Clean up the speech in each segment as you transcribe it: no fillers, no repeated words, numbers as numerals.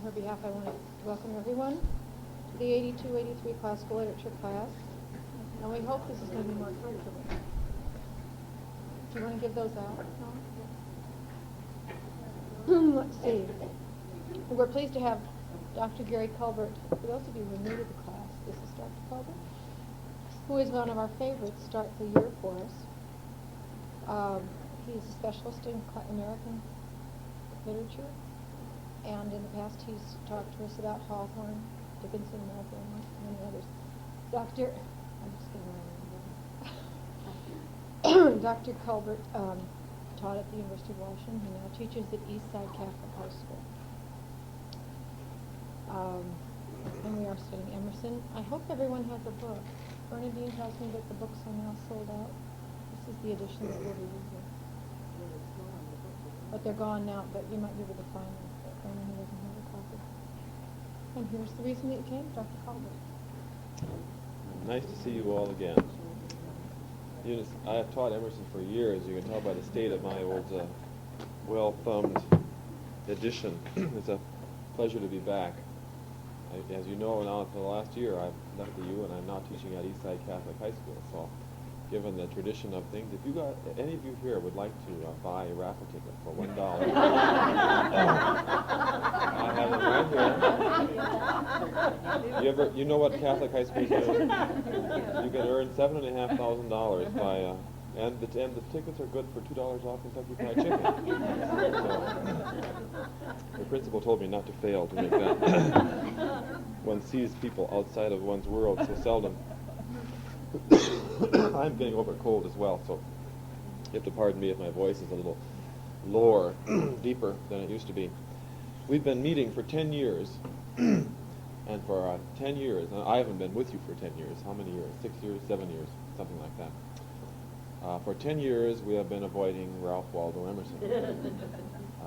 her behalf, I want to welcome everyone to the 82-83 Classical Literature class. And we hope this is going to be more comfortable. Do you want to give those out? No? Let's see. We're pleased to have Dr. Gary Culbert. For those of you who are new to the class, this is Dr. Culbert, who is one of our favorites, start the year for us. He's a specialist in American literature, and in the past he's talked to us about Hawthorne, Dickinson, Melville, and many others. I'm just going to Dr. Culbert taught at the University of Washington. He now teaches at Eastside Catholic High School. And we are studying Emerson. I hope everyone has a book. Bernadine tells me that the books are now sold out. This is the edition that we'll be using. But they're gone now, but you might be able to find them for anyone who doesn't have a copy. And here's the reason that you came, Dr. Culbert. Nice to see you all again. I have taught Emerson for years. You can tell by the state of my old well-thumbed edition. It's a pleasure to be back. As you know, now for the last year I've left the U and I'm now teaching at Eastside Catholic High School. So, given the tradition of things, if you got any of you here would like to buy a raffle ticket for $1, I have it right here. You know what Catholic high schools do? You can earn $7,500 by and the tickets are good for $2 off Kentucky Fried Chicken. So, the principal told me not to fail to make that. One sees people outside of one's world so seldom. I'm getting over a cold as well, so you have to pardon me if my voice is a little lower, deeper than it used to be. We've been meeting for 10 years, and for 10 years, I haven't been with you for 10 years. How many years? 6 years, 7 years, something like that. For 10 years, we have been avoiding Ralph Waldo Emerson,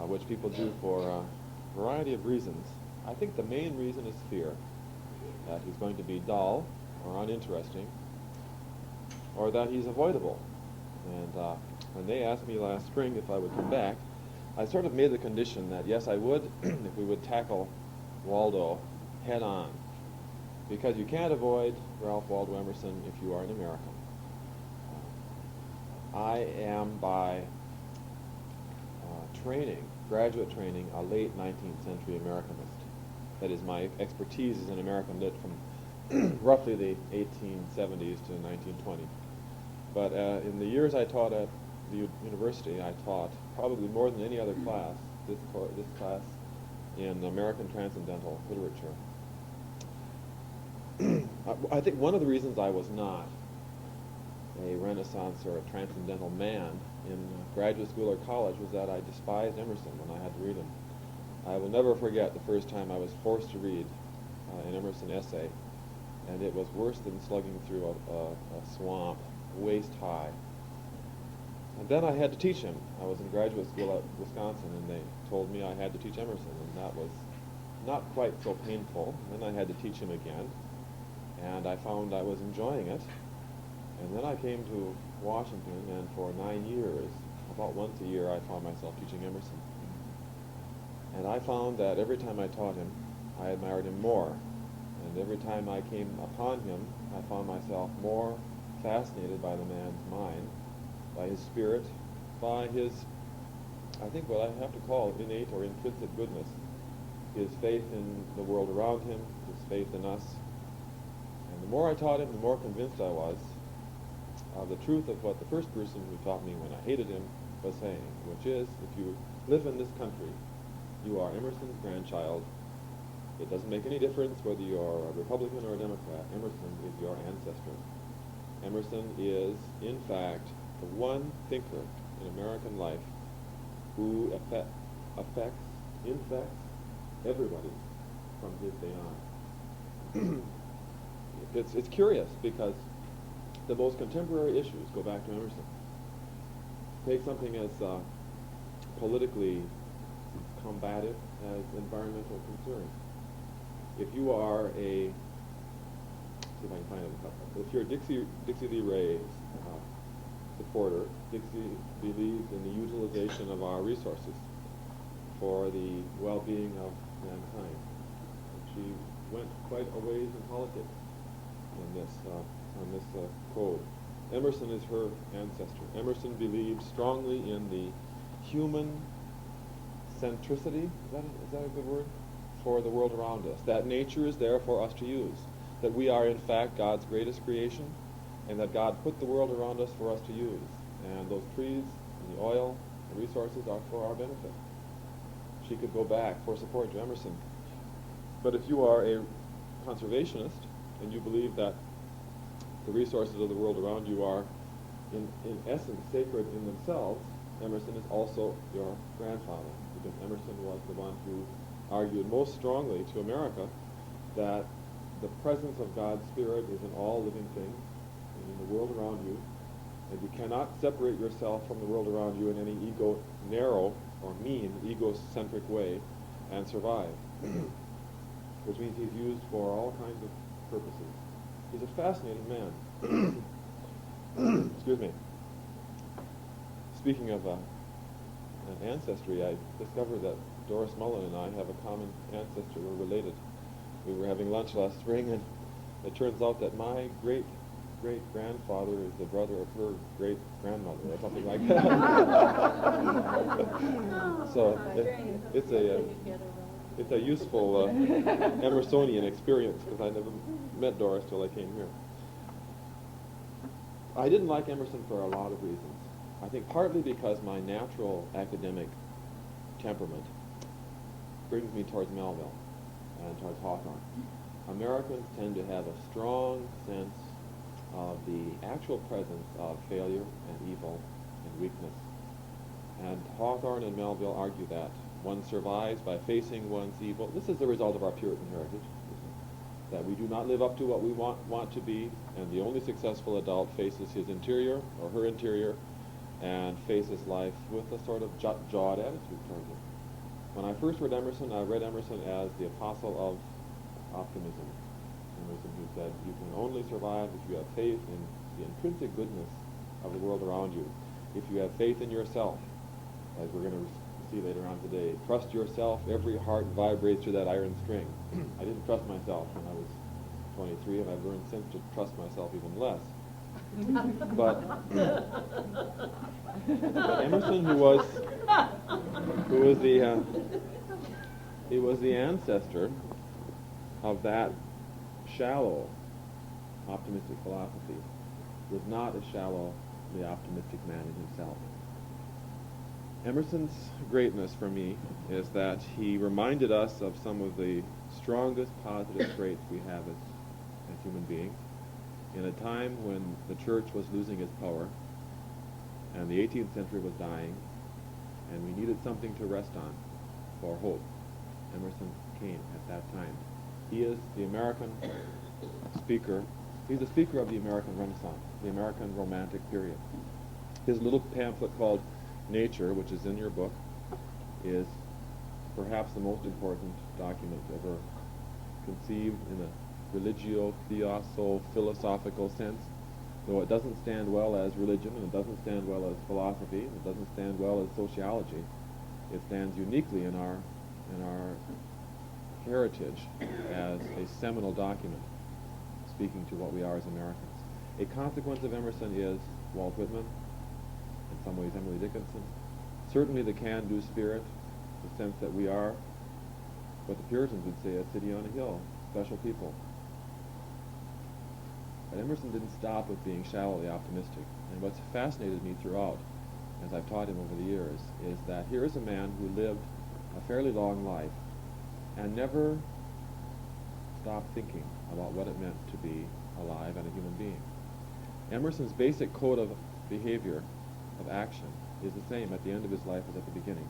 which people do for a variety of reasons. I think the main reason is fear, that he's going to be dull or uninteresting, or that he's avoidable. And when they asked me last spring if I would come back, I sort of made the condition that yes, I would, if we would tackle Waldo head on. Because you can't avoid Ralph Waldo Emerson if you are an American. I am by training, graduate training, a late 19th century Americanist. That is, my expertise is in American lit from roughly the 1870s to 1920. But in the years I taught at the university, I taught probably more than any other class, this class in American Transcendental Literature. I think one of the reasons I was not a Renaissance or a Transcendental man in graduate school or college was that I despised Emerson when I had to read him. I will never forget the first time I was forced to read an Emerson essay, and it was worse than slugging through a swamp, waist high. And then I had to teach him. I was in graduate school at Wisconsin, and they told me I had to teach Emerson, and that was not quite so painful. Then I had to teach him again, and I found I was enjoying it. And then I came to Washington, and for 9 years, about once a year, I found myself teaching Emerson. And I found that every time I taught him, I admired him more. And every time I came upon him, I found myself more fascinated by the man's mind, by his spirit, by his, I think what I have to call innate or intrinsic goodness, his faith in the world around him, his faith in us. And the more I taught him, the more convinced I was of the truth of what the first person who taught me when I hated him was saying, which is, if you live in this country, you are Emerson's grandchild. It doesn't make any difference whether you are a Republican or a Democrat. Emerson is your ancestor. Emerson is, in fact, the one thinker in American life who infects everybody from his day on. It's curious because the most contemporary issues go back to Emerson. Take something as politically combative as environmental concerns. If you are see if I can find it. If you're a Dixie Lee Ray supporter, Dixie believes in the utilization of our resources for the well-being of mankind. she went quite a ways in politics on this code. Emerson is her ancestor. Emerson believed strongly in the human centricity, is that a good word, for the world around us, that nature is there for us to use, that we are in fact God's greatest creation, and that God put the world around us for us to use, and those trees and the oil and resources are for our benefit. She could go back for support to Emerson. But if you are a conservationist and you believe that the resources of the world around you are in essence sacred in themselves, Emerson is also your grandfather, because Emerson was the one who argued most strongly to America that the presence of God's Spirit is in all living things and in the world around you, and you cannot separate yourself from the world around you in any narrow or mean, egocentric way and survive, which means he's used for all kinds of purposes. He's a fascinating man. Excuse me. Speaking of ancestry, I discovered that Doris Mullen and I have a common ancestor. We're related. We were having lunch last spring, and it turns out that my great-great-grandfather is the brother of her great-grandmother, or something like that. So it's a useful Emersonian experience, because I never met Doris till I came here. I didn't like Emerson for a lot of reasons. I think partly because my natural academic temperament brings me towards Melville and towards Hawthorne. Americans tend to have a strong sense of the actual presence of failure and evil and weakness. And Hawthorne and Melville argue that one survives by facing one's evil. This is the result of our Puritan heritage, that we do not live up to what we want to be, and the only successful adult faces his interior or her interior and faces life with a sort of jawed attitude towards it. When I first read Emerson, I read Emerson as the apostle of optimism. Emerson, who said, you can only survive if you have faith in the intrinsic goodness of the world around you. If you have faith in yourself, as we're going to see later on today, trust yourself, every heart vibrates to that iron string. I didn't trust myself when I was 23, and I've learned since to trust myself even less. But Emerson, who was the ancestor of that shallow optimistic philosophy, was not a shallowly optimistic man in himself. Emerson's greatness for me is that he reminded us of some of the strongest positive traits we have as human beings in a time when the church was losing its power and the 18th century was dying and we needed something to rest on for hope. Emerson came at that time. He is the American speaker. He's the speaker of the American Renaissance, the American Romantic period. His little pamphlet called Nature, which is in your book, is perhaps the most important document ever conceived in a religio-theoso-philosophical sense, though it doesn't stand well as religion, and it doesn't stand well as philosophy, and it doesn't stand well as sociology. It stands uniquely in our heritage as a seminal document speaking to what we are as Americans. A consequence of Emerson is Walt Whitman, in some ways Emily Dickinson, certainly the can-do spirit, the sense that we are what the Puritans would say, a city on a hill, special people. But Emerson didn't stop with being shallowly optimistic. And what's fascinated me throughout, as I've taught him over the years, is that here is a man who lived a fairly long life and never stopped thinking about what it meant to be alive and a human being. Emerson's basic code of behavior, of action, is the same at the end of his life as at the beginning.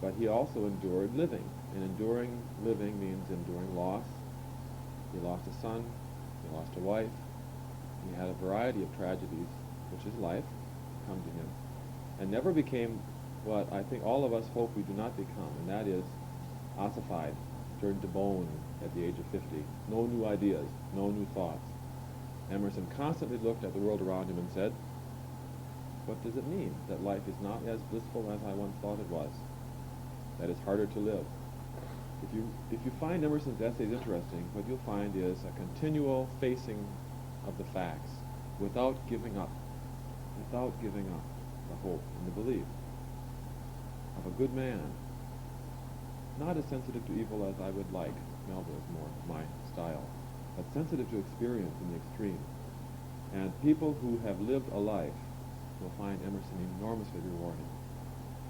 But he also endured living, and enduring living means enduring loss. He lost a son, he lost a wife, he had a variety of tragedies, which is life, come to him, and never became what I think all of us hope we do not become, and that is ossified, turned to bone at the age of 50. No new ideas, no new thoughts. Emerson constantly looked at the world around him and said, what does it mean that life is not as blissful as I once thought it was? That it's harder to live. If you find Emerson's essays interesting, what you'll find is a continual facing of the facts without giving up the hope and the belief of a good man, not as sensitive to evil as I would like. Melville is more my style, but sensitive to experience in the extreme. And people who have lived a life will find Emerson enormously rewarding.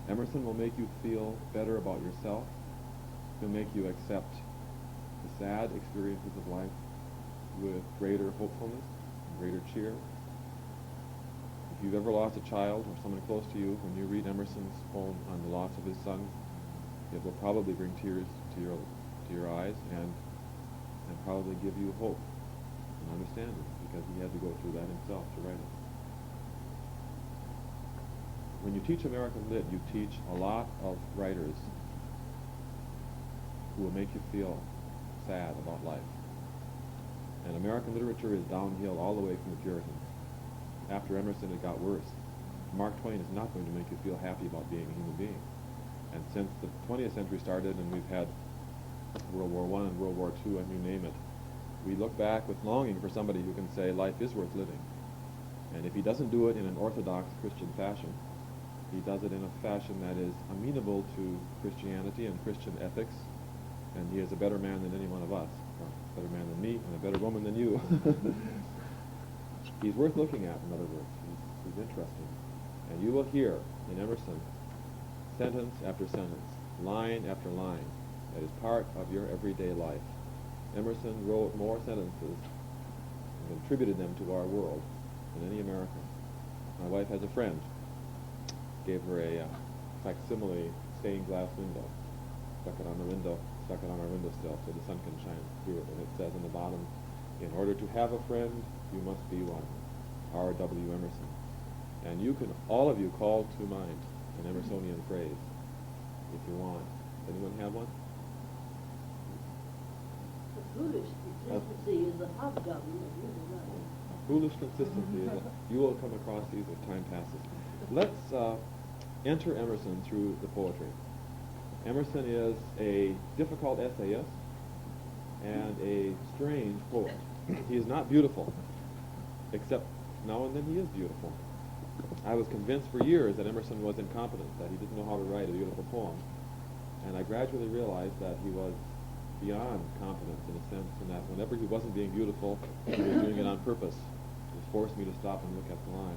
Emerson will make you feel better about yourself. He'll make you accept the sad experiences of life with greater hopefulness, greater cheer. If you've ever lost a child or someone close to you, when you read Emerson's poem on the loss of his son, it will probably bring tears to your eyes and probably give you hope and understanding, because he had to go through that himself to write it. When you teach American Lit, you teach a lot of writers who will make you feel sad about life. And American literature is downhill all the way from the Puritans. After Emerson, it got worse. Mark Twain is not going to make you feel happy about being a human being. And since the 20th century started and we've had World War I and World War II and you name it, we look back with longing for somebody who can say life is worth living. And if he doesn't do it in an orthodox Christian fashion, he does it in a fashion that is amenable to Christianity and Christian ethics, and he is a better man than any one of us, or a better man than me, and a better woman than you. He's worth looking at, in other words. He's interesting. And you will hear in Emerson sentence after sentence, line after line, that is part of your everyday life. Emerson wrote more sentences and contributed them to our world than any American. My wife has a friend. Gave her a facsimile stained glass window, stuck it on our windowsill so the sun can shine through it. And it says on the bottom, in order to have a friend, you must be one. R.W. Emerson. And you can, all of you, call to mind an Emersonian phrase if you want. Does anyone have one? Foolish consistency is a hobgoblin of human life. Foolish consistency is you will come across these as time passes. Let's enter Emerson through the poetry. Emerson is a difficult essayist and a strange poet. He is not beautiful, except now and then he is beautiful. I was convinced for years that Emerson was incompetent, that he didn't know how to write a beautiful poem. And I gradually realized that he was beyond competence in a sense, in that whenever he wasn't being beautiful, he was doing it on purpose. It forced me to stop and look at the line.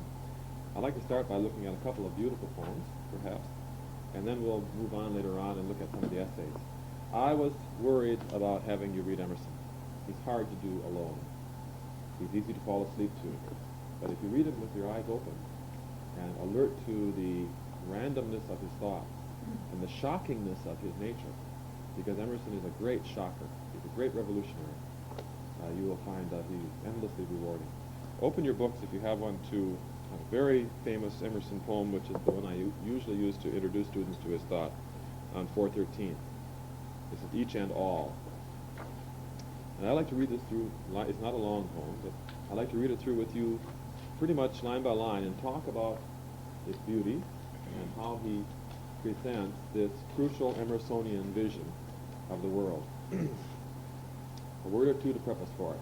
I'd like to start by looking at a couple of beautiful poems, perhaps, and then we'll move on later on and look at some of the essays. I was worried about having you read Emerson. He's hard to do alone. He's easy to fall asleep to. But if you read him with your eyes open and alert to the randomness of his thought and the shockingness of his nature, because Emerson is a great shocker, he's a great revolutionary, you will find that he's endlessly rewarding. Open your books, if you have one, to a very famous Emerson poem, which is the one I usually use to introduce students to his thought, on 413. This is Each and All. And I like to read this through, it's not a long poem, but I like to read it through with you pretty much line by line and talk about its beauty and how he presents this crucial Emersonian vision of the world. A word or two to prep us for it.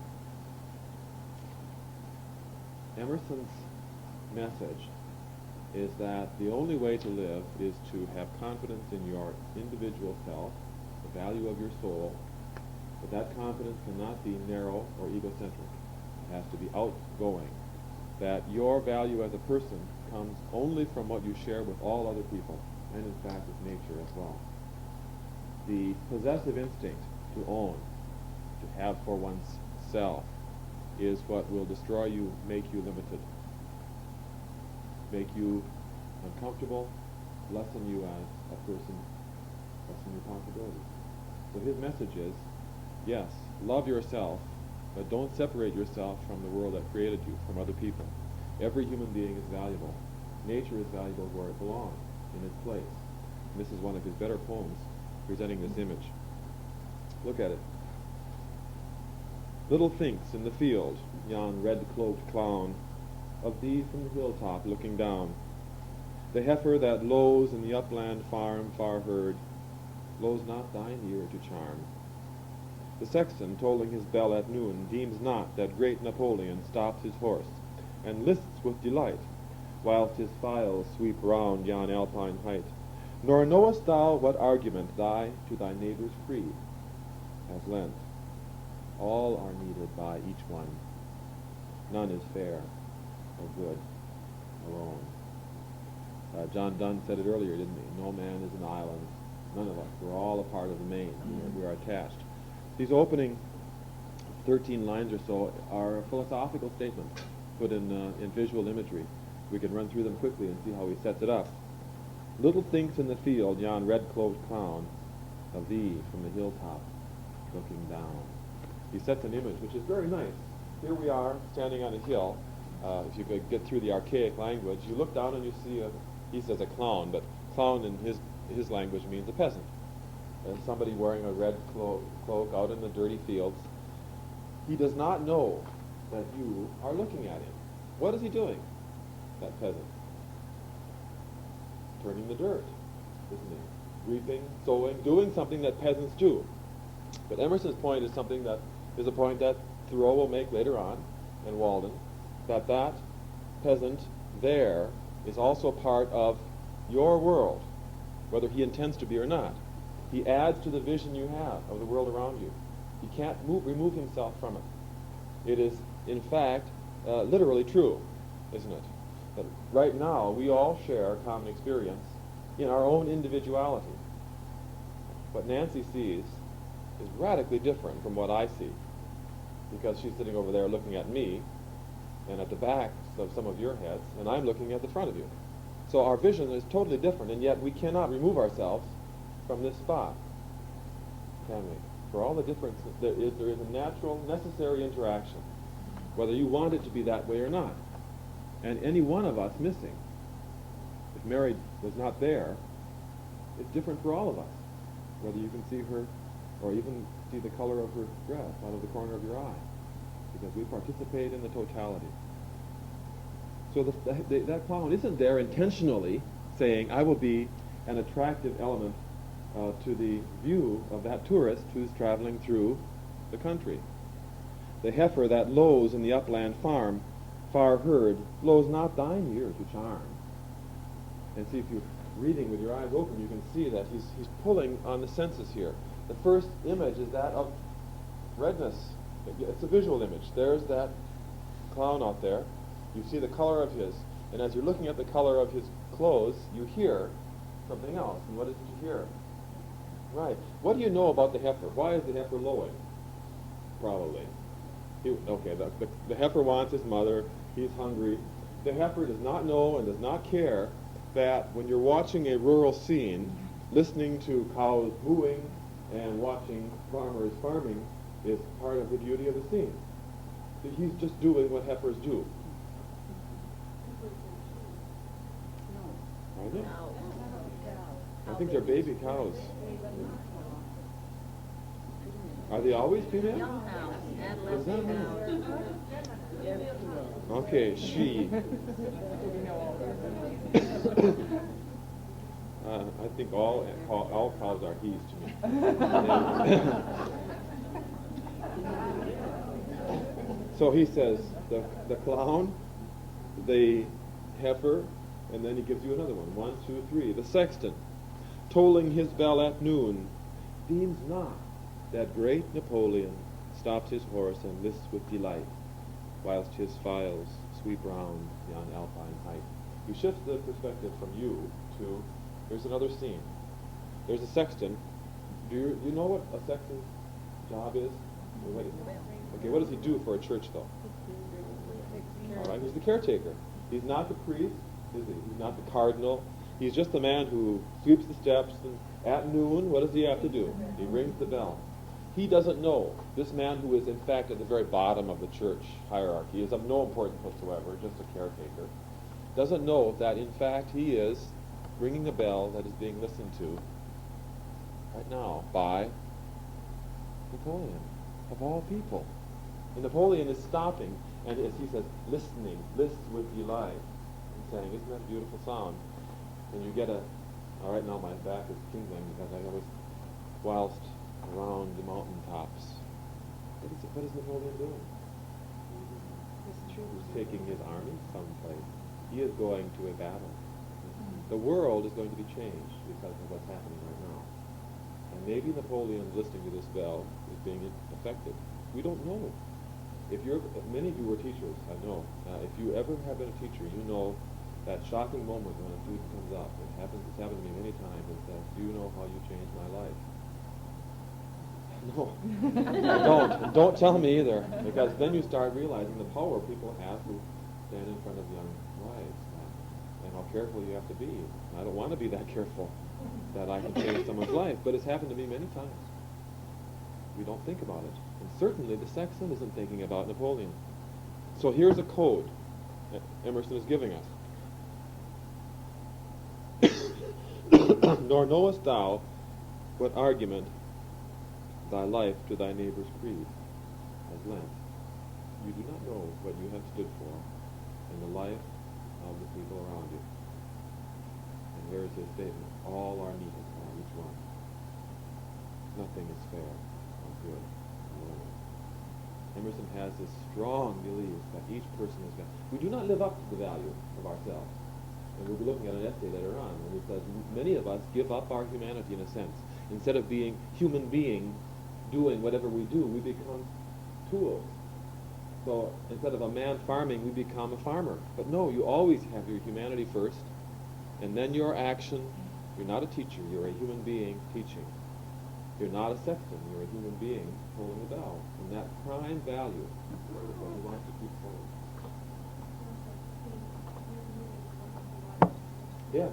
Emerson's message is that the only way to live is to have confidence in your individual self, the value of your soul, but that confidence cannot be narrow or egocentric. It has to be outgoing. That your value as a person comes only from what you share with all other people, and in fact with nature as well. The possessive instinct to own, to have for one's self, is what will destroy you, make you limited, make you uncomfortable, lessen you as a person, lessen your possibilities. So his message is, yes, love yourself, but don't separate yourself from the world that created you, from other people. Every human being is valuable. Nature is valuable where it belongs, in its place. And this is one of his better poems presenting this image. Look at it. Little thinks in the field, yon red-cloaked clown, of thee from the hilltop looking down. The heifer that lows in the upland farm far heard, blows not thine ear to charm. The sexton, tolling his bell at noon, deems not that great Napoleon stops his horse, and lists with delight, whilst his files sweep round yon alpine height. Nor knowest thou what argument thy to thy neighbour's free has lent. All are needed by each one. None is fair or good alone. John Donne said it earlier, didn't he? No man is an island. None of us. We're all a part of the main. We are attached. These opening 13 lines or so are philosophical statements put in visual imagery. We can run through them quickly and see how he sets it up. Little thinks in the field yon red-cloaked clown of thee from the hilltop looking down. He sets an image which is very nice. Here we are standing on a hill. If you could get through the archaic language, you look down and you see he says a clown, but clown in his language means a peasant. Somebody wearing a red cloak out in the dirty fields. He does not know that you are looking at him. What is he doing, that peasant? Turning the dirt, isn't he? Reaping, sowing, doing something that peasants do. But Emerson's point is something that is a point that Thoreau will make later on, and Walden, that peasant there is also part of your world, whether he intends to be or not. He adds to the vision you have of the world around you. He can't remove himself from it. It is, in fact, literally true, isn't it? That right now we all share common experience in our own individuality. What Nancy sees is radically different from what I see, because she's sitting over there looking at me and at the backs of some of your heads, and I'm looking at the front of you. So our vision is totally different, and yet we cannot remove ourselves from this spot, can we? For all the difference, there is a natural, necessary interaction, whether you want it to be that way or not. And any one of us missing, if Mary was not there, it's different for all of us, whether you can see her or even see the color of her dress out of the corner of your eye, because we participate in the totality. So that clown isn't there intentionally saying, I will be an attractive element to the view of that tourist who's traveling through the country. The heifer that lows in the upland farm, far heard, blows not thine ear to charm. And see, if you're reading with your eyes open, you can see that he's pulling on the senses here. The first image is that of redness. It's a visual image. There's that clown out there. You see the color of his. And as you're looking at the color of his clothes, you hear something else. And what did you hear? Right. What do you know about the heifer? Why is the heifer lowing? Probably. The heifer wants his mother. He's hungry. The heifer does not know and does not care that when you're watching a rural scene, listening to cows mooing and watching farmers farming is part of the beauty of the scene. He's just doing what heifers do. Are they? I think they're baby cows. Are they always female? Young cows, Is that adolescent cows. Okay, she. I think all cows are he's to me. So he says the clown, the heifer, and then he gives you another one. 1, 2, 3. The sexton, tolling his bell at noon, deems not that great Napoleon stopped his horse and lists with delight, whilst his files sweep round yon alpine height. You shift the perspective from you to, here's another scene. There's a sexton. Do you know what a sexton's job is? Okay, what does he do for a church, though? All right, he's the caretaker. He's not the priest, is he? He's not the cardinal. He's just the man who sweeps the steps, and at noon, what does he have to do? He rings the bell. He doesn't know. This man, who is in fact at the very bottom of the church hierarchy, is of no importance whatsoever, just a caretaker, doesn't know that in fact he is ringing a bell that is being listened to right now by Napoleon, of all people. And Napoleon is stopping, and as he says, listening, lists with delight, and saying, isn't that a beautiful sound? And you get all right, now my back is tingling because I always whilst around the mountaintops. What is Napoleon doing? He's taking his army someplace. He is going to a battle. The world is going to be changed because of what's happening right now. And maybe Napoleon, listening to this bell, is being affected. We don't know. Many of you were teachers, I know. If you ever have been a teacher, you know that shocking moment when a student comes up. It's happened to me many times and says, "Do you know how you changed my life?" No, I don't. Don't tell me either, because then you start realizing the power people have who stand in front of young wives, and how careful you have to be. I don't want to be that careful that I can change someone's life, but it's happened to me many times. We don't think about it. And certainly the Saxon isn't thinking about Napoleon. So here's a code that Emerson is giving us. Nor knowest thou what argument thy life to thy neighbor's creed has lent. You do not know what you have stood for in the life of the people around you. And here is his statement. All are needed, each one. Nothing is fair or good. Emerson has this strong belief that each person is valued. We do not live up to the value of ourselves. And we'll be looking at an essay later on, and it says many of us give up our humanity in a sense. Instead of being human beings doing whatever we do, we become tools. So instead of a man farming, we become a farmer. But no, you always have your humanity first, and then your action. You're not a teacher, you're a human being teaching. You're not a sexton, you're a human being holding the bell. And that prime value is what we want to keep holding. Yes,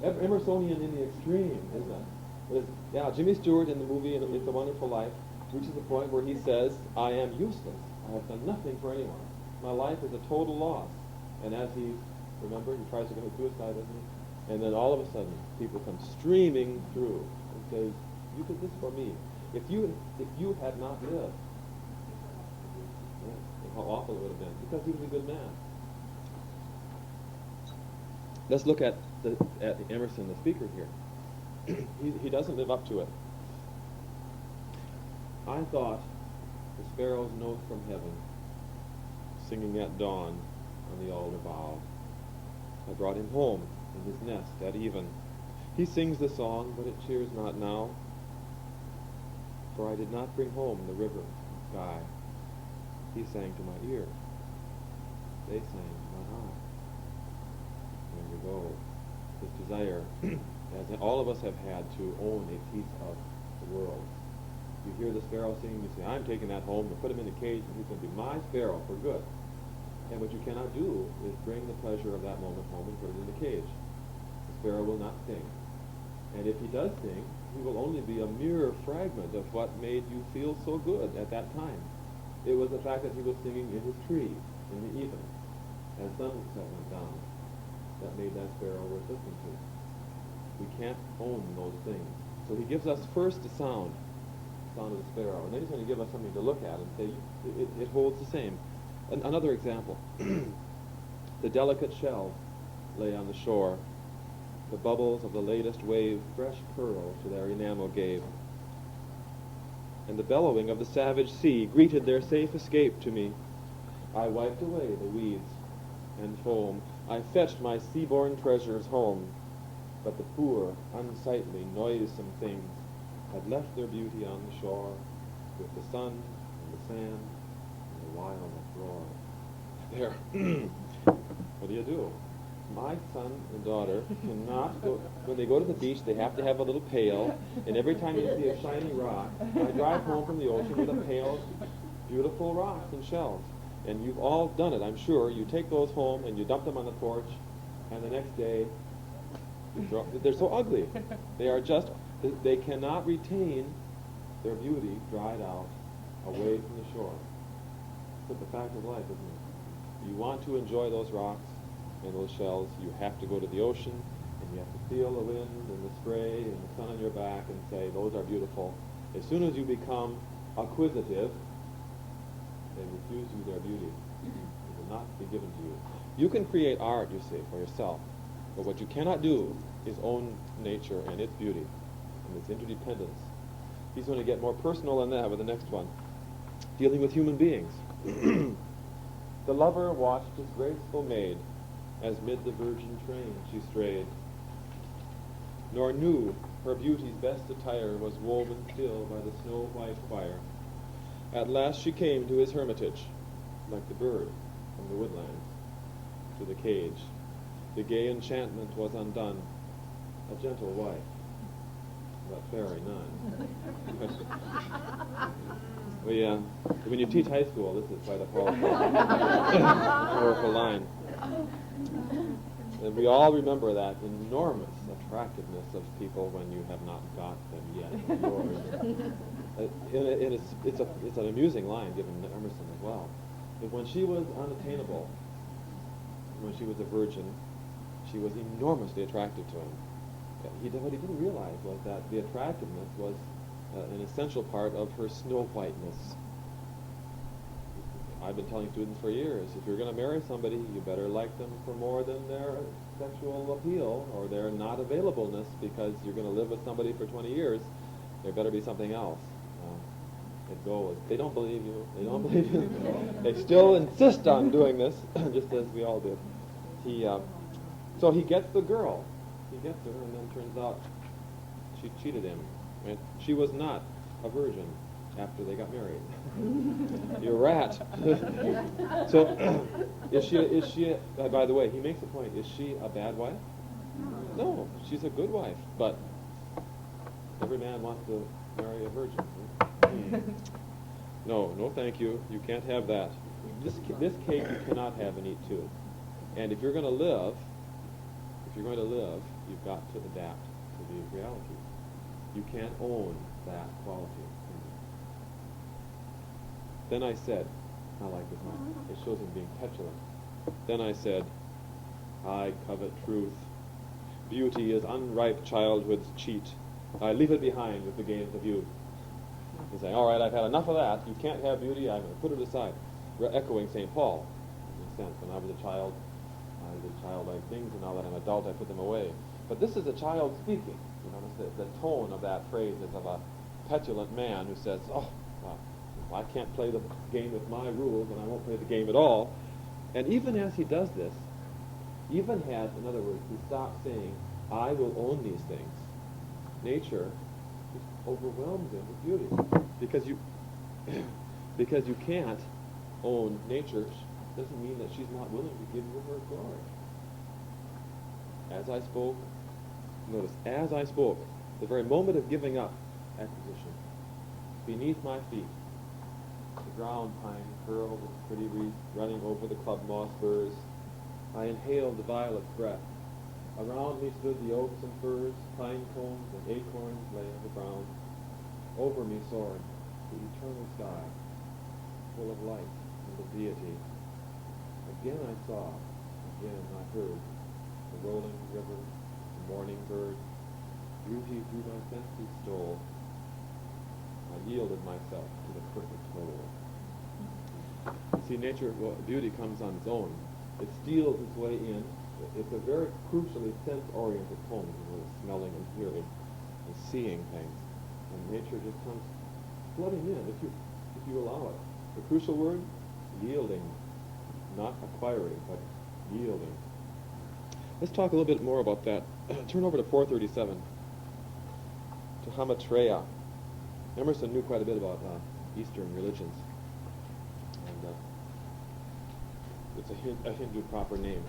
Emersonian in the extreme, isn't it? Yeah, Jimmy Stewart in the movie It's a Wonderful Life reaches the point where he says, I am useless. I have done nothing for anyone. My life is a total loss. And as he tries to commit suicide, doesn't he? And then all of a sudden, people come streaming through and say, you did this for me. If you had not lived, how awful it would have been, because he was a good man. Let's look at Emerson, the speaker here. He doesn't live up to it. I thought the sparrow's note from heaven, singing at dawn on the alder bough. I brought him home in his nest at even. He sings the song, but it cheers not now. For I did not bring home the river and sky. He sang to my ear. They sang to my eye. There we go. This desire, as all of us have had, to own a piece of the world. You hear the sparrow singing, you say, I'm taking that home, to put him in a cage, and he's going to be my sparrow for good. And what you cannot do is bring the pleasure of that moment home and put it in the cage. The sparrow will not sing. And if he does sing, he will only be a mere fragment of what made you feel so good at that time. It was the fact that he was singing in his tree in the evening, as sunset went down, that made that sparrow worth listening to. We can't own those things. So he gives us first the sound of the sparrow, and then he's going to give us something to look at and say, it holds the same. Another example. The delicate shells lay on the shore. The bubbles of the latest wave fresh pearls to their enamel gave. And the bellowing of the savage sea greeted their safe escape to me. I wiped away the weeds and foam. I fetched my sea-born treasures home. But the poor, unsightly, noisome things had left their beauty on the shore, with the sun and the sand and the wild roar. There. What do? My son and daughter cannot go, when they go to the beach, they have to have a little pail, and every time you see a shiny rock, I drive home from the ocean with a pail of beautiful rocks and shells. And you've all done it, I'm sure. You take those home and you dump them on the porch, and the next day, they're so ugly. They are just, they cannot retain their beauty dried out away from the shore. But the fact of life, isn't it? You want to enjoy those rocks and those shells, you have to go to the ocean, and you have to feel the wind and the spray and the sun on your back and say, those are beautiful. As soon as you become acquisitive, they refuse you their beauty. It will not be given to you. You can create art, you see, for yourself. But what you cannot do is own nature and its beauty. and its interdependence. He's going to get more personal than that with the next one, dealing with human beings. The lover watched his graceful maid, as mid the virgin train she strayed, nor knew her beauty's best attire was woven still by the snow-white choir. At last she came to his hermitage, like the bird from the woodlands to the cage. The gay enchantment was undone, a gentle wife, but fairy none. When you teach high school, this is quite a powerful, powerful line. And we all remember that enormous attractiveness of people when you have not got them yet. It's an amusing line given to Emerson as well. But when she was unattainable, when she was a virgin, she was enormously attractive to him. What he didn't realize was that the attractiveness was an essential part of her snow whiteness. I've been telling students for years, if you're going to marry somebody, you better like them for more than their sexual appeal or their not availableness, because you're going to live with somebody for 20 years. There better be something else. It goes. They don't believe you. They don't believe you. They still insist on doing this, just as we all did. So he gets the girl. He gets her, and then turns out she cheated him. Right? She was not a virgin after they got married. You rat. So, is she? By the way, he makes a point. Is she a bad wife? No, she's a good wife. But every man wants to marry a virgin. Right? No, thank you. You can't have that. This cake you cannot have and eat too. And if you're going to live, you've got to adapt to these realities. You can't own that quality. Then I said, I like this one. It shows him being petulant. Then I said, I covet truth. Beauty is unripe childhood's cheat. I leave it behind with the games of youth. He's saying, all right, I've had enough of that. You can't have beauty. I'm going to put it aside. We're echoing St. Paul, in a sense. When I was a child, I did childlike things, and now that I'm an adult, I put them away. But this is a child speaking. You know, the tone of that phrase is of a petulant man who says, oh, well, I can't play the game with my rules, and I won't play the game at all. And even as he does this, even has, in other words, he stops saying, I will own these things. Nature just overwhelms him with beauty. Because you can't own nature doesn't mean that she's not willing to give you her glory. As I spoke, notice, as I spoke, the very moment of giving up acquisition, beneath my feet, the ground pine curled its pretty wreath, running over the club moss burrs. I inhaled the violet's breath. Around me stood the oaks and firs, pine cones and acorns lay on the ground. Over me soared the eternal sky, full of light and of deity. Again I saw, again I heard, the rolling river, the morning bird. Beauty through my senses stole. I yielded myself to the perfect whole. See, nature, beauty comes on its own. It steals its way in. It's a very crucially sense-oriented poem, smelling and hearing and seeing things. And nature just comes flooding in if you allow it. The crucial word, yielding. Not acquiring, but yielding. Let's talk a little bit more about that. Turn over to 437, to Hamatreya. Emerson knew quite a bit about Eastern religions. And it's a Hindu proper name.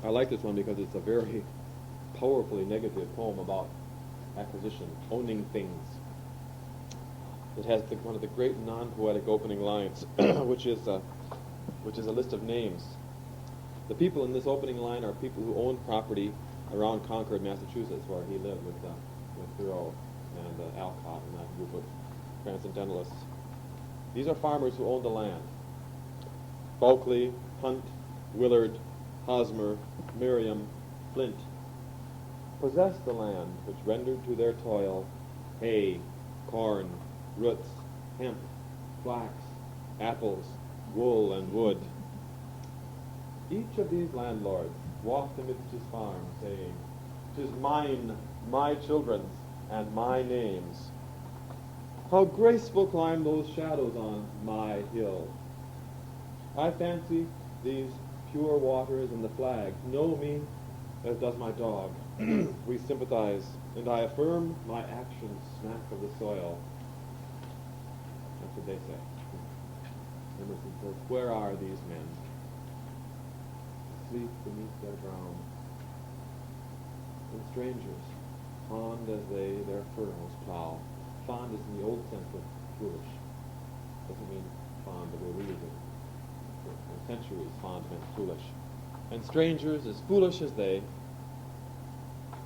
I like this one because it's a very powerfully negative poem about acquisition, owning things. It has one of the great non-poetic opening lines, which is a list of names. The people in this opening line are people who owned property around Concord, Massachusetts, where he lived with Thoreau and Alcott and that group of transcendentalists. These are farmers who owned the land. Bulkley, Hunt, Willard, Hosmer, Miriam, Flint possessed the land which rendered to their toil hay, corn, roots, hemp, flax, apples, wool, and wood. Each of these landlords walked amidst his farm, saying, 'tis mine, my children's, and my name's. How graceful climb those shadows on my hill. I fancy these pure waters and the flag know me as does my dog. We sympathize, and I affirm my actions smack of the soil. That's what they say. Emerson says, where are these men? Asleep beneath their ground. And strangers, fond as they their furrows plow. Fond is in the old sense of foolish. Doesn't mean fond the way we use it. For centuries, fond meant foolish. And strangers, as foolish as they,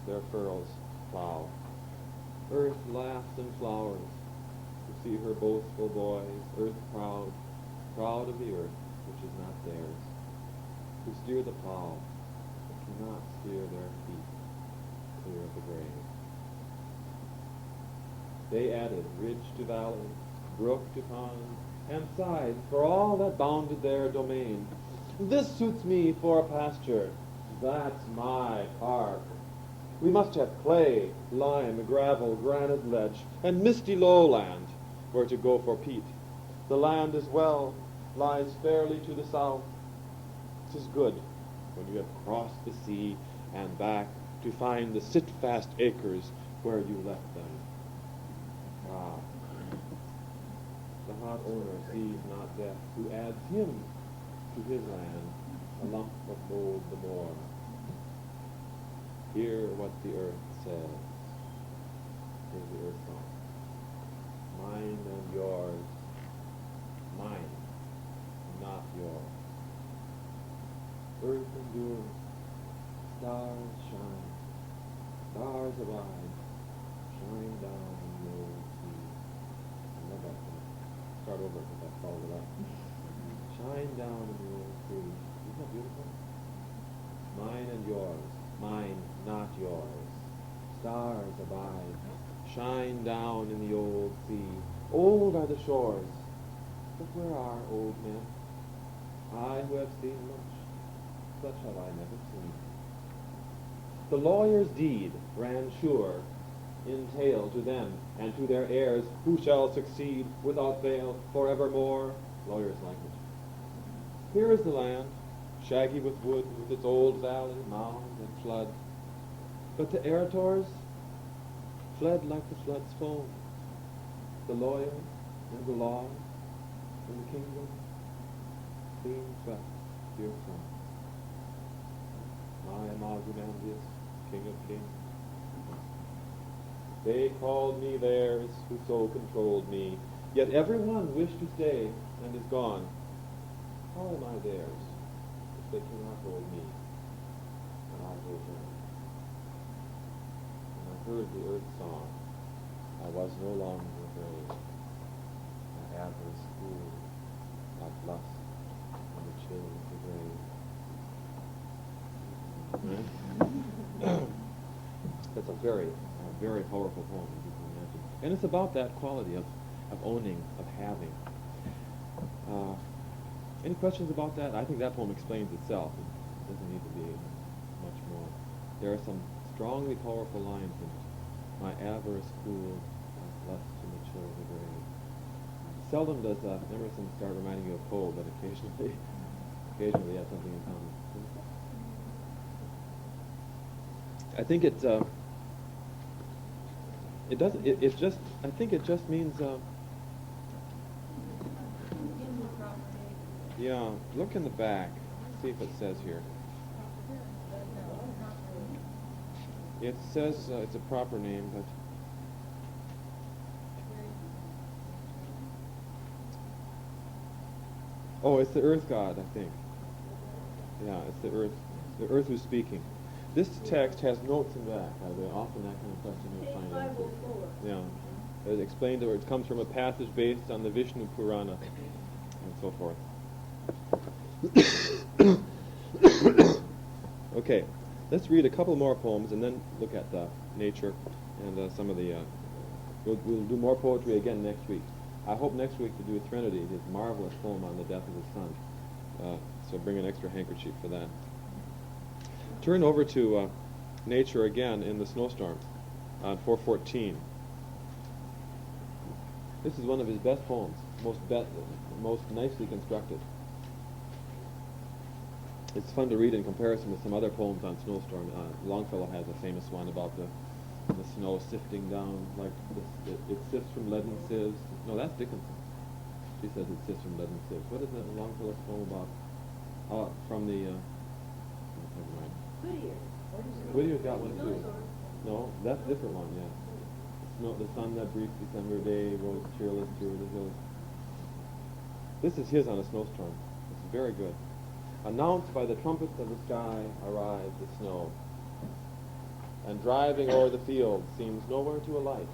their furrows plow. Earth laughs and flowers to see her boastful boys. Earth proud, proud of the earth which is not theirs. Who steer the plow, but cannot steer their feet clear of the grave. They added ridge to valley, brook to pond, and sighed for all that bounded their domain. This suits me for a pasture, that's my park. We must have clay, lime, gravel, granite ledge, and misty lowland where to go for peat. The land as well lies fairly to the south. 'Tis good when you have crossed the sea and back to find the sit-fast acres where you left them. Ah, the hot owner sees not death, who adds him to his land, a lump of gold the more. Hear what the earth says. Here's the earth song. Mine and yours, mine, not yours. Earth endures, stars shine, stars abide, shine down in the old sea. I love that one. Start over because I followed it up. Shine down in the old sea. Isn't that beautiful? Mine and yours, mine, not yours. Stars abide, shine down in the old sea. Old are the shores, but where are old men? I who have seen much, such have I never seen. The lawyer's deed ran sure in tale to them and to their heirs, who shall succeed without fail forevermore. Lawyer's language. Here is the land, shaggy with wood, with its old valley, mound, and flood. But the heritors fled like the flood's foam. The lawyer and the law and the kingdom clean swept dear son. I am Ozymandias, king of kings. They called me theirs who so controlled me, yet every one wished to stay and is gone. How am I theirs if they cannot hold me and I hold them? When I heard the earth song, I was no longer afraid. My avarice cooled like lust on the chill of the grave. That's a very powerful poem, as you can imagine. And it's about that quality of owning, of having. Any questions about that? I think that poem explains itself. It doesn't need to be much more. There are some strongly powerful lines in it. My avarice cooled like lust in the chill of the grave. Seldom does Emerson start reminding you of Poe, but occasionally they have something in common. I think it just means yeah, look in the back, see if it says here. It says it's a proper name, but oh, it's the earth god, I think. Yeah, it's the earth who's speaking. This text has notes in back. Often that kind of question you'll find. Yeah, it explained that it comes from a passage based on the Vishnu Purana and so forth. Okay, let's read a couple more poems and then look at nature and some of the. We'll do more poetry again next week. I hope next week to do Threnody, his marvelous poem on the death of his son. So bring an extra handkerchief for that. Turn over to nature again in the snowstorm on 414. This is one of his best poems, most nicely constructed. It's fun to read in comparison with some other poems on snowstorm. Longfellow has a famous one about the snow sifting down like this. It sifts from leaden sieves. No, that's Dickinson. She says it sifts from leaden sieves. What is that Longfellow poem about? From the never mind. Whittier's got one too. No, that's a different one. Yeah. The sun that brief December day rose cheerless through the hills. This is his on a snowstorm. It's very good. Announced by the trumpets of the sky arrives the snow, and driving o'er the field seems nowhere to alight.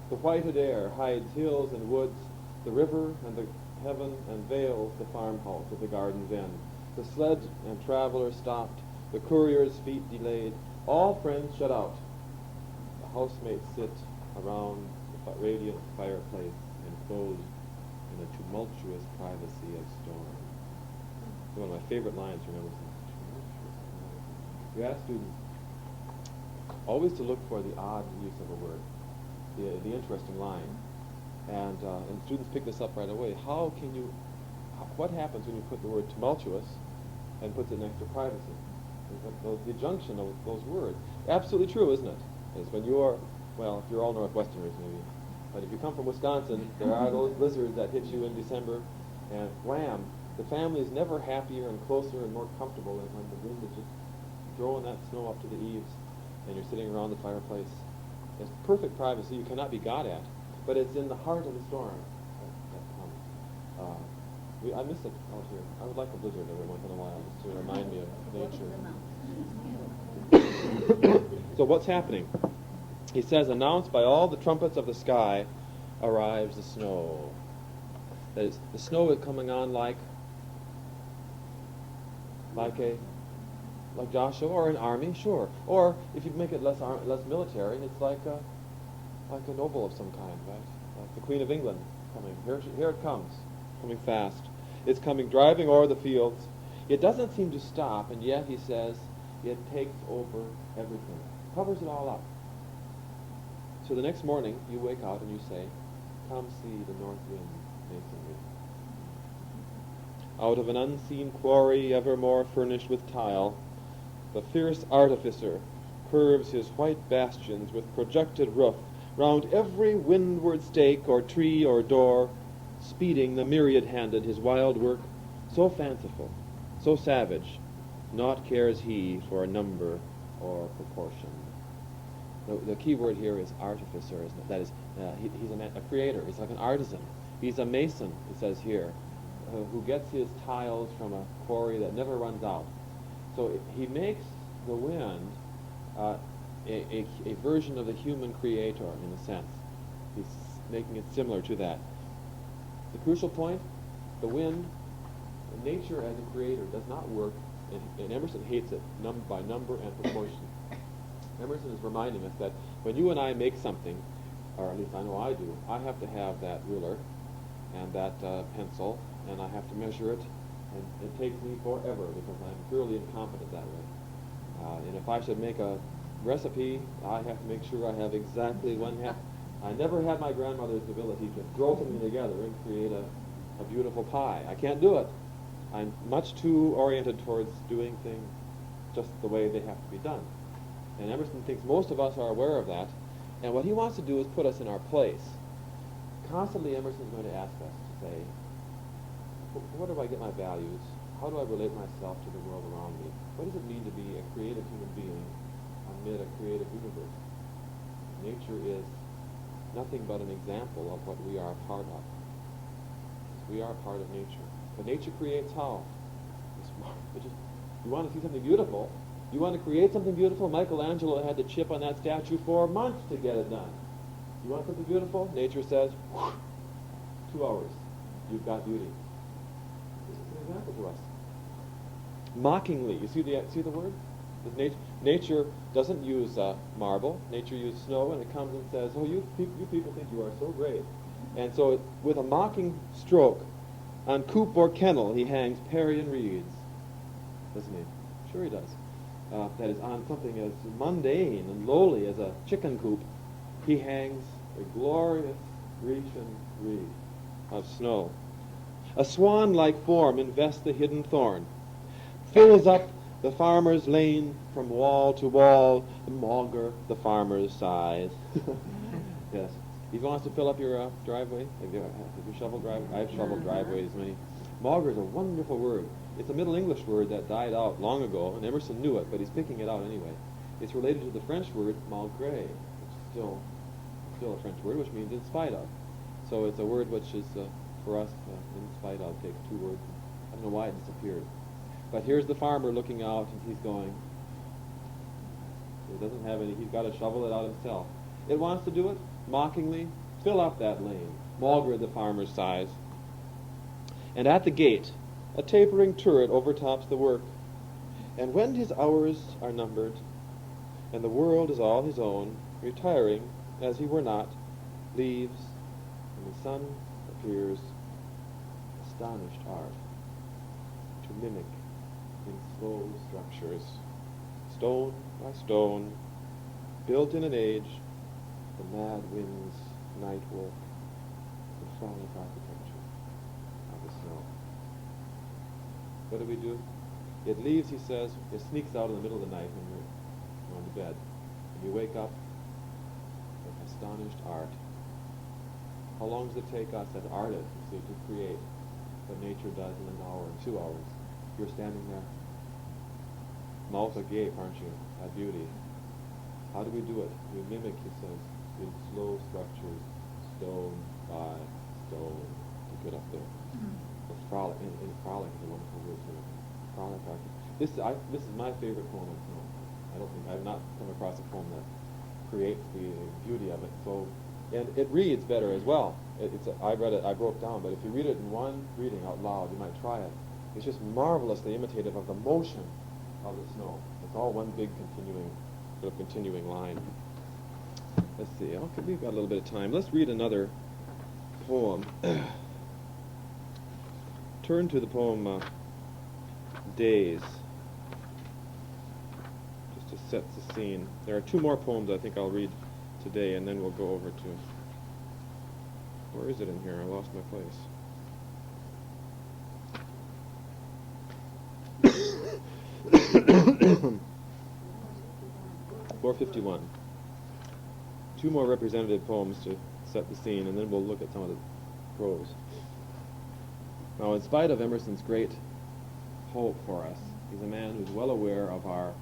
The whited air hides hills and woods, the river and the heaven, and veils the farmhouse at the garden's end. The sled and traveler stopped, the courier's feet delayed, all friends shut out. The housemates sit around the radiant fireplace, enclosed in the tumultuous privacy of storm. One of my favorite lines, remember. You ask students always to look for the odd use of a word, the interesting line, and students pick this up right away. What happens when you put the word tumultuous and puts it next to privacy? The junction of those words. Absolutely true, isn't it? Is when you're, well, if you're all Northwesterners maybe, but if you come from Wisconsin, there are those blizzards that hit you in December, and wham, the family is never happier and closer and more comfortable than when the wind is just throwing that snow up to the eaves and you're sitting around the fireplace. It's perfect privacy you cannot be got at, but it's in the heart of the storm that comes. I miss it out here. I would like a blizzard every once in a while just to remind me of nature. So what's happening? He says, announced by all the trumpets of the sky arrives the snow. That is, the snow is coming on like Joshua or an army, sure. Or if you make it less military, it's like a noble of some kind, right? Like the Queen of England coming. Here it comes, coming fast. It's coming, driving o'er the fields. It doesn't seem to stop, and yet he says it takes over everything, covers it all up. So the next morning you wake out and you say, "Come see the north wind masonry." Out of an unseen quarry evermore furnished with tile, the fierce artificer curves his white bastions with projected roof round every windward stake or tree or door, speeding the myriad-handed his wild work, so fanciful, so savage, naught cares he for number or proportion. The key word here is artificer, isn't it? That is, he's a creator. He's like an artisan. He's a mason, it says here, who gets his tiles from a quarry that never runs out. So he makes the wind a version of the human creator, in a sense. He's making it similar to that. The crucial point, the wind, nature as a creator does not work, and Emerson hates it, by number and proportion. Emerson is reminding us that when you and I make something, or at least I know I do, I have to have that ruler and that pencil, and I have to measure it, and it takes me forever because I'm thoroughly incompetent that way. And if I should make a recipe, I have to make sure I have exactly one half. I never had my grandmother's ability to throw something together and create a beautiful pie. I can't do it. I'm much too oriented towards doing things just the way they have to be done. And Emerson thinks most of us are aware of that. And what he wants to do is put us in our place. Constantly Emerson is going to ask us to say, where do I get my values? How do I relate myself to the world around me? What does it mean to be a creative human being amid a creative universe? Nature is nothing but an example of what we are a part of. We are a part of nature. But nature creates how? You want to see something beautiful, you want to create something beautiful? Michelangelo had to chip on that statue for months to get it done. You want something beautiful? Nature says, 2 hours. You've got beauty. This is an example to us. Mockingly, you see the word? Nature doesn't use marble. Nature uses snow, and it comes and says, "Oh, you people think you are so great." And so, with a mocking stroke, on coop or kennel, he hangs Parian reeds. Doesn't he? Sure he does. that is on something as mundane and lowly as a chicken coop, he hangs a glorious Grecian wreath of snow. A swan-like form invests the hidden thorn, fills up the farmer's lane from wall to wall, the maugre the farmer's sighs. Yes. He wants to fill up your driveway. Have you shoveled driveway? I've shoveled driveways many. Maugre is a wonderful word. It's a Middle English word that died out long ago, and Emerson knew it, but he's picking it out anyway. It's related to the French word malgré, which is still a French word, which means in spite of. So it's a word which is, for us, in spite of, takes two words. I don't know why it disappeared. But here's the farmer looking out, and he's going. He doesn't have any, he's got to shovel it out himself. It wants to do it mockingly. Fill up that lane. Maugre the farmer's sighs. And at the gate, a tapering turret overtops the work. And when his hours are numbered, and the world is all his own, retiring, as he were not, leaves, and the sun appears, astonished art, to mimic in slow structures, stone by stone, built in an age, the mad wind's night work, the frolic architecture of the snow. What do? It leaves, he says, it sneaks out in the middle of the night when you're going to bed. And you wake up with astonished art. How long does it take us as artists to create what nature does in an hour and 2 hours? You're standing there, mouth agape, aren't you, at beauty. How do we do it? We mimic, he says, in slow structures, stone by stone, to get up there. The frolic, in frolic is a wonderful word too. Frolic architecture. This is my favorite poem on snow. I've not come across a poem that creates the beauty of it. So, and it reads better as well. I read it, I broke down, but if you read it in one reading out loud, you might try it. It's just marvelously imitative of the motion of the snow. It's all one big continuing line. Let's see, okay, we've got a little bit of time. Let's read another poem. Turn to the poem Days, just to set the scene. There are two more poems I think I'll read today, and then we'll go over to, where is it in here? I lost my place. 451. Two more representative poems to set the scene, and then we'll look at some of the prose. Now, in spite of Emerson's great hope for us, he's a man who's well aware of our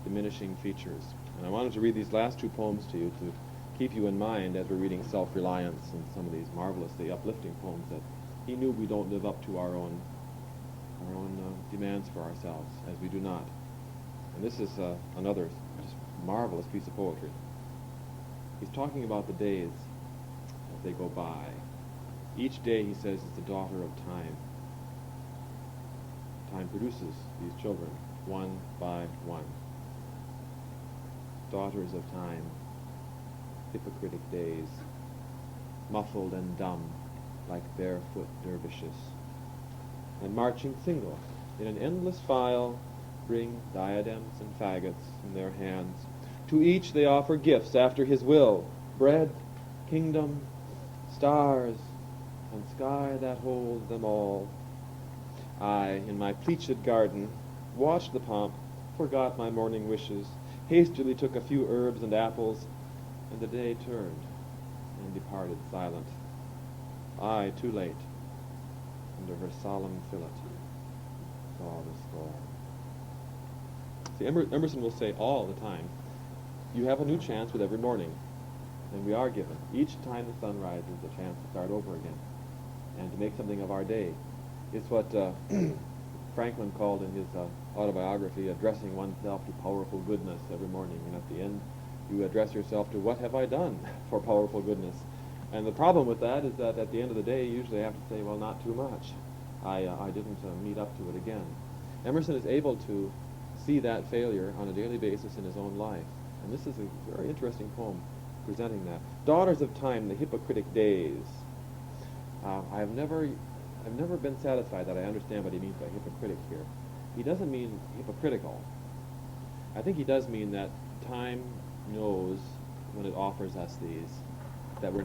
diminishing features. And I wanted to read these last two poems to you to keep you in mind as we're reading Self-Reliance and some of these marvelously uplifting poems that he knew we don't live up to our own demands for ourselves, as we do not. And this is another just marvelous piece of poetry. He's talking about the days as they go by. Each day, he says, is the daughter of time. Time produces these children, one by one. Daughters of time, hypocritic days, muffled and dumb, like barefoot dervishes, and marching single in an endless file, bring diadems and faggots in their hands. To each they offer gifts after his will, bread, kingdom, stars, and sky that holds them all. I, in my pleached garden, watched the pomp, forgot my morning wishes, hastily took a few herbs and apples, and the day turned and departed silent. I, too late, under her solemn fillet, saw the scorn. See, Emerson will say all the time, you have a new chance with every morning, and we are given, each time the sun rises, a chance to start over again, and to make something of our day. It's what Franklin called in his autobiography, addressing oneself to powerful goodness every morning, and at the end, you address yourself to what have I done for powerful goodness. And the problem with that is that at the end of the day, you usually have to say, well, not too much. I didn't meet up to it again. Emerson is able to see that failure on a daily basis in his own life. And this is a very interesting poem presenting that. Daughters of time, the hypocritic days. I've never been satisfied that I understand what he means by hypocritic here. He doesn't mean hypocritical. I think he does mean that time knows when it offers us these, that we're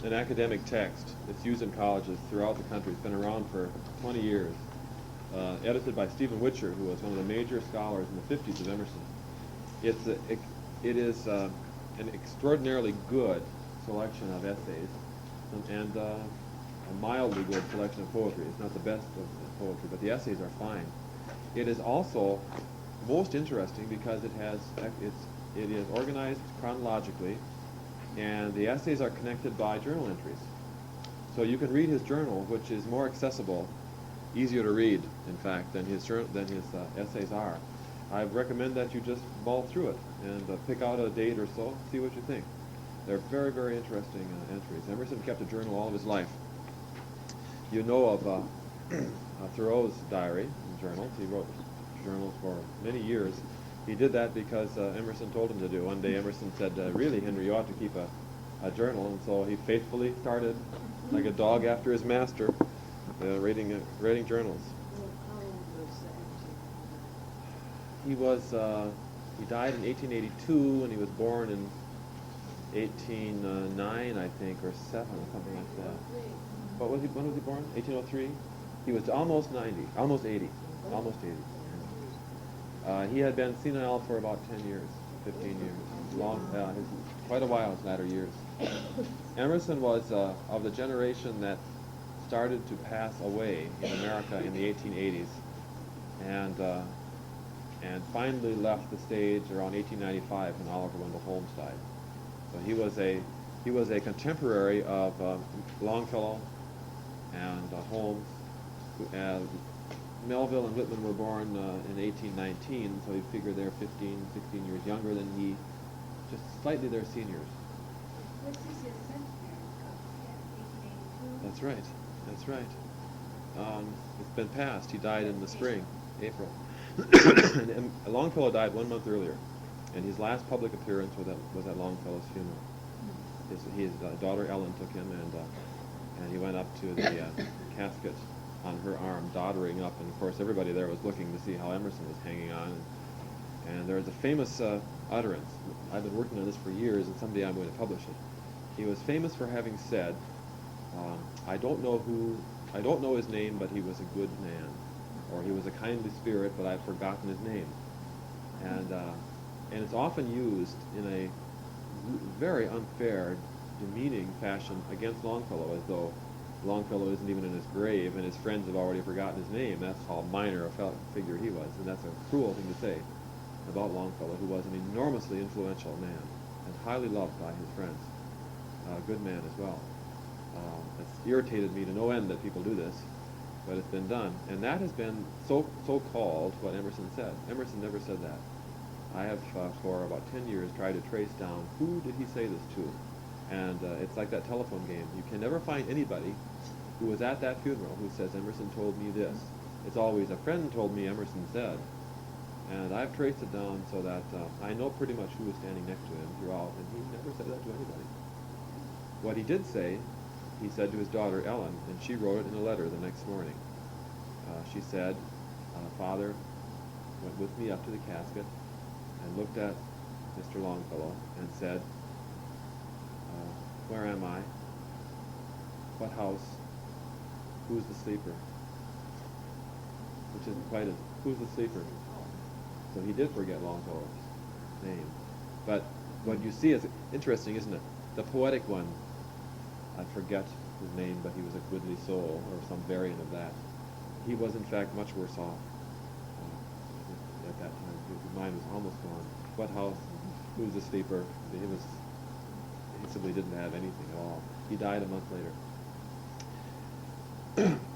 an academic text. It's used in colleges throughout the country. It's been around for 20 years. Edited by Stephen Witcher, who was one of the major scholars in the 50s of Emerson. It is an extraordinarily good selection of essays and a mildly good selection of poetry. It's not the best of poetry, but the essays are fine. It is also most interesting because it is organized chronologically, and the essays are connected by journal entries. So you can read his journal, which is more accessible, easier to read, in fact, than his essays are. I recommend that you just mull through it and pick out a date or so, see what you think. They're very, very interesting entries. Emerson kept a journal all of his life. You know of Thoreau's diary and journals. He wrote journals for many years. He did that because Emerson told him to do. One day Emerson said, really, Henry, you ought to keep a journal. And so he faithfully started, like a dog after his master, writing journals. He died in 1882, and he was born in 1809, I think, or 7, or something like that. When was he born? 1803? He was almost 90, almost 80. He had been senile for about 10 years, 15 years, quite a while in his latter years. Emerson was of the generation that started to pass away in America in the 1880s, and finally left the stage around 1895 when Oliver Wendell Holmes died. So he was a contemporary of Longfellow and Holmes. Melville and Whitman were born in 1819, so you figure they're 15, 16 years younger than he, just slightly their seniors. What's his centenary? 1882? That's right. It's been passed. He died in the spring, April. and Longfellow died 1 month earlier, and his last public appearance was at Longfellow's funeral. His daughter Ellen took him, and he went up to the casket on her arm, doddering up, and of course everybody there was looking to see how Emerson was hanging on. And there's a famous utterance. I've been working on this for years, and someday I'm going to publish it. He was famous for having said, I don't know his name, but he was a good man, or he was a kindly spirit, but I've forgotten his name. And it's often used in a very unfair, demeaning fashion against Longfellow, as though Longfellow isn't even in his grave, and his friends have already forgotten his name. That's how minor a figure he was, and that's a cruel thing to say about Longfellow, who was an enormously influential man and highly loved by his friends. A good man as well. It's irritated me to no end that people do this, but it's been done, and that has been so-called what Emerson said. Emerson never said that. I have, for about 10 years, tried to trace down who did he say this to, and it's like that telephone game. You can never find anybody who was at that funeral who says, Emerson told me this. It's always, a friend told me Emerson said, and I've traced it down so that I know pretty much who was standing next to him throughout, and he never said that to anybody. What he did say, he said to his daughter Ellen, and she wrote it in a letter the next morning. She said, Father went with me up to the casket and looked at Mr. Longfellow and said, where am I? What house? Who's the sleeper? Which isn't quite as, who's the sleeper? So he did forget Longfellow's name. But what you see is interesting, isn't it? The poetic one, I forget his name, but he was a goodly soul, or some variant of that. He was, in fact, much worse off at that time. His mind was almost gone. What house? Who's the sleeper? He simply didn't have anything at all. He died a month later.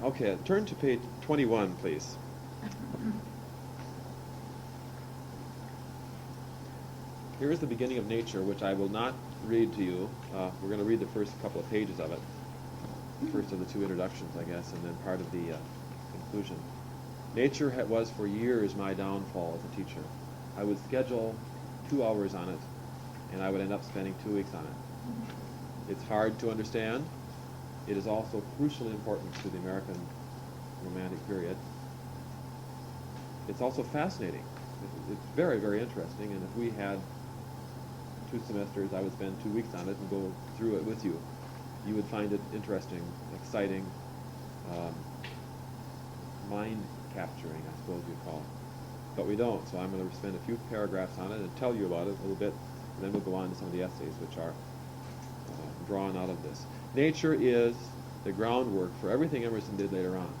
Okay, turn to page 21, please. Here is the beginning of Nature, which I will not read to you. We're going to read the first couple of pages of it. First of the two introductions, I guess, and then part of the conclusion. Nature was for years my downfall as a teacher. I would schedule 2 hours on it, and I would end up spending 2 weeks on it. It's hard to understand. It is also crucially important to the American Romantic period. It's also fascinating. It's very, very interesting, and if we had 2 semesters, I would spend 2 weeks on it and go through it with you. You would find it interesting, exciting, mind-capturing, I suppose you'd call it. But we don't, so I'm going to spend a few paragraphs on it and tell you about it a little bit, and then we'll go on to some of the essays which are drawn out of this. Nature is the groundwork for everything Emerson did later on.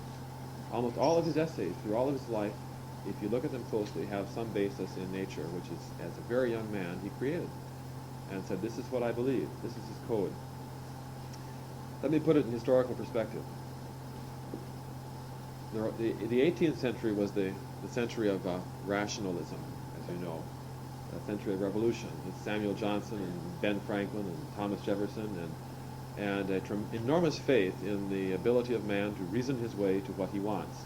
Almost all of his essays, through all of his life, if you look at them closely, have some basis in nature, which is, as a very young man, he created and said, this is what I believe. This is his code. Let me put it in historical perspective. The 18th century was the century of rationalism, as you know, a century of revolution. It's Samuel Johnson and Ben Franklin and Thomas Jefferson and enormous faith in the ability of man to reason his way to what he wants.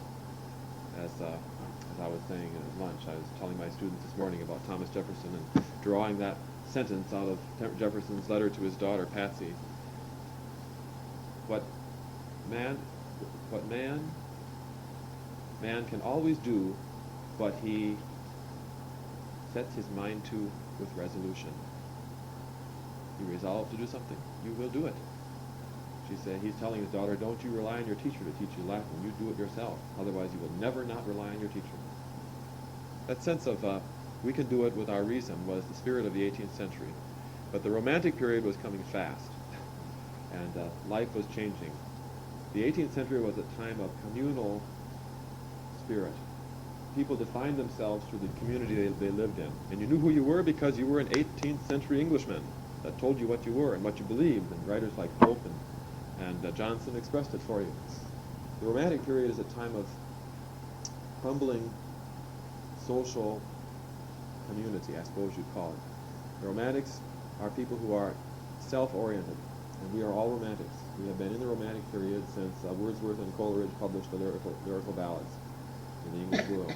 As I was saying at lunch, I was telling my students this morning about Thomas Jefferson and drawing that sentence out of Jefferson's letter to his daughter Patsy. What man can always do what he sets his mind to with resolution. You resolve to do something, you will do it. He's telling his daughter, don't you rely on your teacher to teach you Latin. You do it yourself. Otherwise, you will never not rely on your teacher. That sense of we can do it with our reason was the spirit of the 18th century. But the Romantic period was coming fast, and life was changing. The 18th century was a time of communal spirit. People defined themselves through the community they lived in. And you knew who you were because you were an 18th century Englishman that told you what you were and what you believed. And writers like Pope and Johnson expressed it for you. The Romantic period is a time of crumbling social community, I suppose you'd call it. The Romantics are people who are self-oriented, and we are all Romantics. We have been in the Romantic period since Wordsworth and Coleridge published the lyrical ballads in the English world.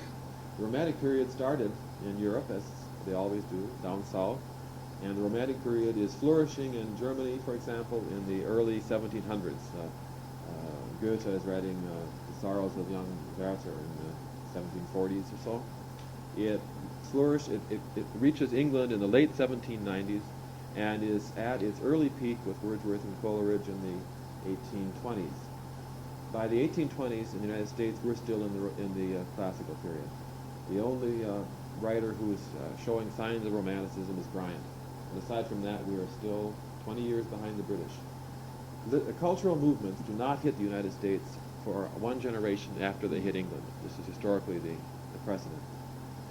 The Romantic period started in Europe, as they always do, down south, and the Romantic period is flourishing in Germany, for example, in the early 1700s. Goethe is writing The Sorrows of Young Werther in the 1740s or so. It flourished, it reaches England in the late 1790s and is at its early peak with Wordsworth and Coleridge in the 1820s. By the 1820s in the United States, we're still in the classical period. The only writer who is showing signs of romanticism is Bryant. And aside from that, we are still 20 years behind the British. The cultural movements do not hit the United States for one generation after they hit England. This is historically the precedent.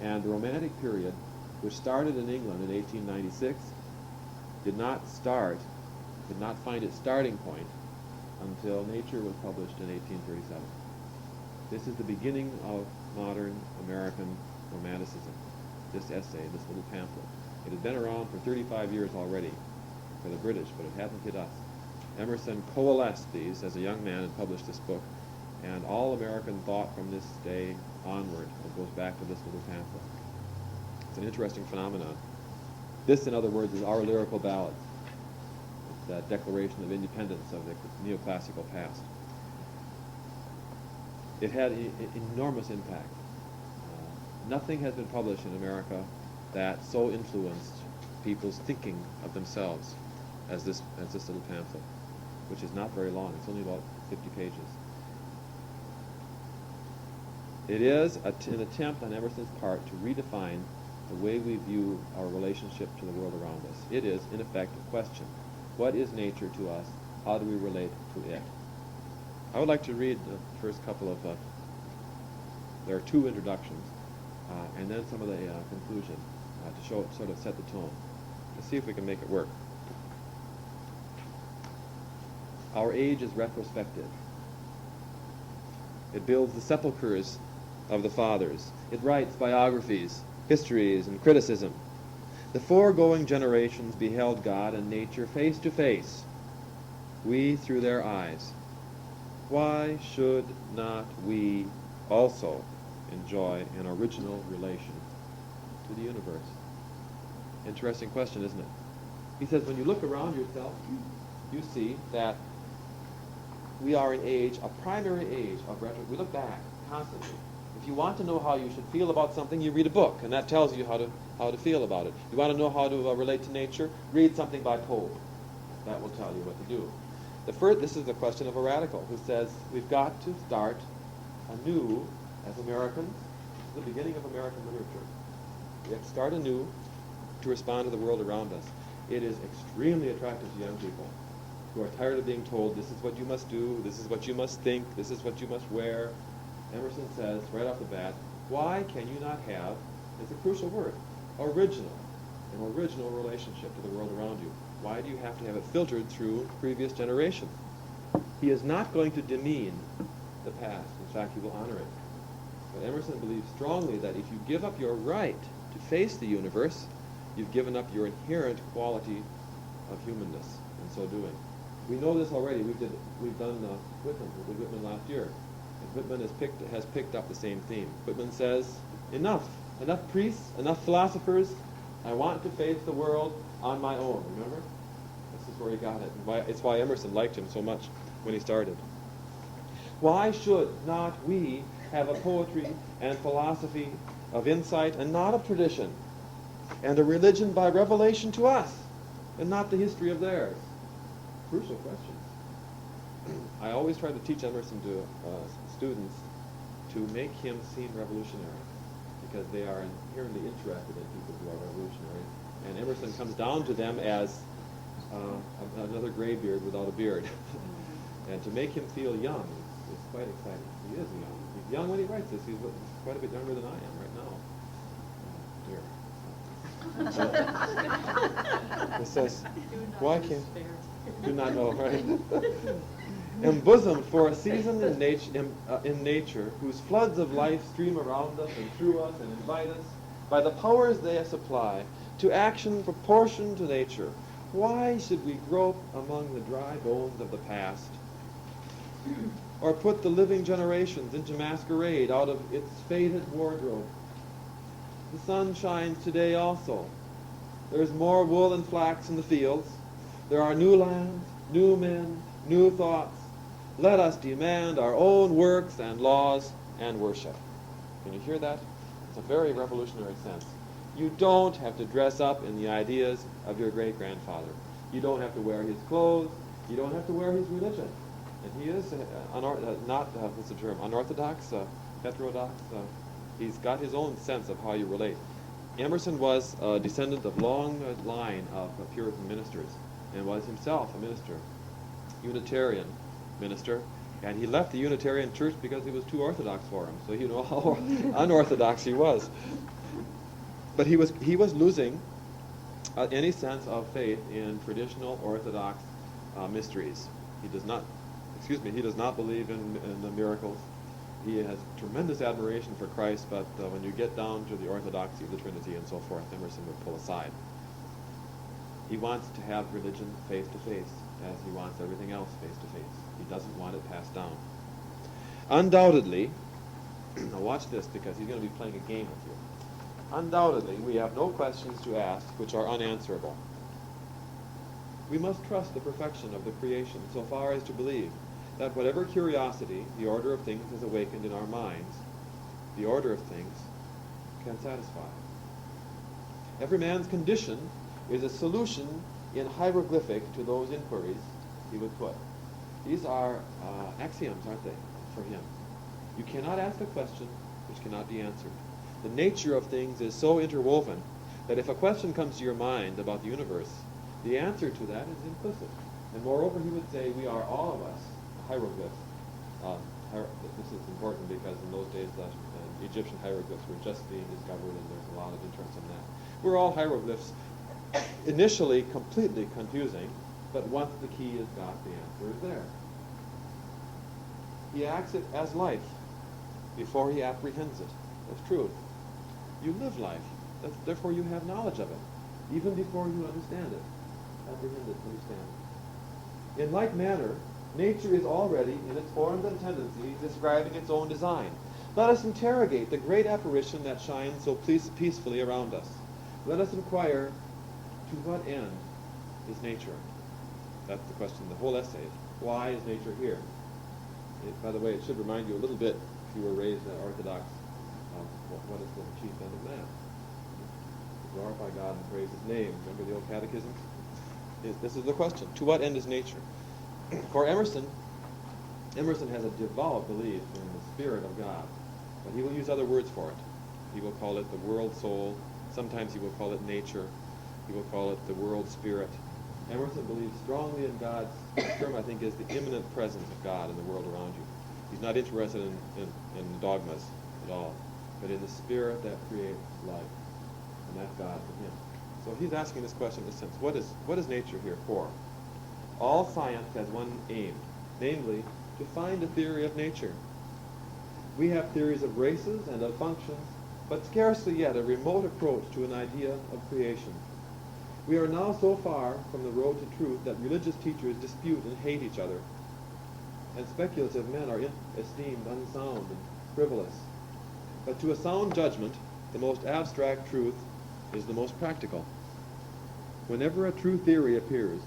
And the Romantic period, which started in England in 1896, did not find its starting point until Nature was published in 1837. This is the beginning of modern American Romanticism, this essay, this little pamphlet. It had been around for 35 years already for the British, but it hasn't hit us. Emerson coalesced these as a young man and published this book, and all American thought from this day onward goes back to this little pamphlet. It's an interesting phenomenon. This, in other words, is our lyrical ballads. It's that declaration of independence of the neoclassical past. It had enormous impact. Nothing has been published in America that so influenced people's thinking of themselves as this little pamphlet, which is not very long. It's only about 50 pages. It is an attempt on Emerson's part to redefine the way we view our relationship to the world around us. It is, in effect, a question. What is nature to us? How do we relate to it? I would like to read the first couple of, there are 2 introductions, and then some of the conclusion to sort of set the tone. Let's see if we can make it work. Our age is retrospective. It builds the sepulchres of the fathers. It writes biographies, histories, and criticism. The foregoing generations beheld God and nature face to face, we through their eyes. Why should not we also enjoy an original relation to the universe? Interesting question, isn't it? He says, when you look around yourself, you see that we are an age, a primary age of we look back constantly. If you want to know how you should feel about something, you read a book, and that tells you how to feel about it. You want to know how to relate to nature? Read something by Poe. That will tell you what to do. This is the question of a radical who says we've got to start anew as Americans. This is the beginning of American literature. We have to start anew to respond to the world around us. It is extremely attractive to young people who are tired of being told, this is what you must do, this is what you must think, this is what you must wear. Emerson says, right off the bat, why can you not have, it's a crucial word, an original relationship to the world around you? Why do you have to have it filtered through previous generations? He is not going to demean the past. In fact, he will honor it. But Emerson believes strongly that if you give up your right to face the universe, you've given up your inherent quality of humanness in so doing. We know this already. We've done Whitman. We did Whitman last year. And Whitman has picked up the same theme. Whitman says, enough priests, enough philosophers. I want to face the world on my own. Remember? This is where he got it. It's why Emerson liked him so much when he started. Why should not we have a poetry and philosophy of insight and not of tradition, and a religion by revelation to us, and not the history of theirs? Crucial questions. I always try to teach Emerson to students to make him seem revolutionary, because they are inherently interested in people who are revolutionary. And Emerson comes down to them as another graybeard without a beard. And to make him feel young is quite exciting. He is young. He's young when he writes this. He's quite a bit younger than I am right now. It says, why can't... Do not know, right? Embosomed for a season in nature, whose floods of life stream around us and through us and invite us, by the powers they supply, to action proportioned to nature. Why should we grope among the dry bones of the past, or put the living generations into masquerade out of its faded wardrobe? The sun shines today also. There's more wool and flax in the fields. There are new lands, new men, new thoughts. Let us demand our own works and laws and worship. Can you hear that? It's a very revolutionary sense. You don't have to dress up in the ideas of your great-grandfather. You don't have to wear his clothes. You don't have to wear his religion. And he is unorthodox, heterodox. He's got his own sense of how you relate. Emerson was a descendant of long line of Puritan ministers, and was himself a minister, Unitarian minister, and he left the Unitarian church because it was too orthodox for him. So you know how unorthodox he was. But he was losing any sense of faith in traditional orthodox mysteries. He does not believe in the miracles. He has tremendous admiration for Christ, but when you get down to the orthodoxy of the Trinity and so forth, Emerson would pull aside. He wants to have religion face to face, as he wants everything else face to face. He doesn't want it passed down. Undoubtedly, now watch this, because he's going to be playing a game with you. Undoubtedly, we have no questions to ask which are unanswerable. We must trust the perfection of the creation so far as to believe that whatever curiosity the order of things has awakened in our minds, the order of things can satisfy. Every man's condition is a solution in hieroglyphic to those inquiries he would put. These are axioms, aren't they, for him? You cannot ask a question which cannot be answered. The nature of things is so interwoven that if a question comes to your mind about the universe, the answer to that is implicit. And moreover, he would say, we are all of us hieroglyphs. This is important because in those days Egyptian hieroglyphs were just being discovered, and there's a lot of interest in that. We're all hieroglyphs. Initially completely confusing, but once the key is got, the answer is there. He acts it as life before he apprehends it. That's true. You live life. Therefore you have knowledge of it, even before you understand it. Apprehend it, understand it. In like manner, nature is already, in its forms and tendencies, describing its own design. Let us interrogate the great apparition that shines so peacefully around us. Let us inquire to what end is nature? That's the question. The whole essay is, why is nature here? By the way, it should remind you a little bit, if you were raised Orthodox, what is the chief end of man? To glorify God and praise His name. Remember the old catechism? This is the question. To what end is nature? For Emerson has a devout belief in the Spirit of God, but he will use other words for it. He will call it the world soul. Sometimes he will call it nature. He will call it the world spirit. Emerson believes strongly in God's term, I think, is the immanent presence of God in the world around you. He's not interested in dogmas at all, but in the spirit that creates life, and that's God for him. So he's asking this question in a sense, what is nature here for? All science has one aim, namely, to find a theory of nature. We have theories of races and of functions, but scarcely yet a remote approach to an idea of creation. We are now so far from the road to truth that religious teachers dispute and hate each other, and speculative men are esteemed unsound and frivolous. But to a sound judgment, the most abstract truth is the most practical. Whenever a true theory appears,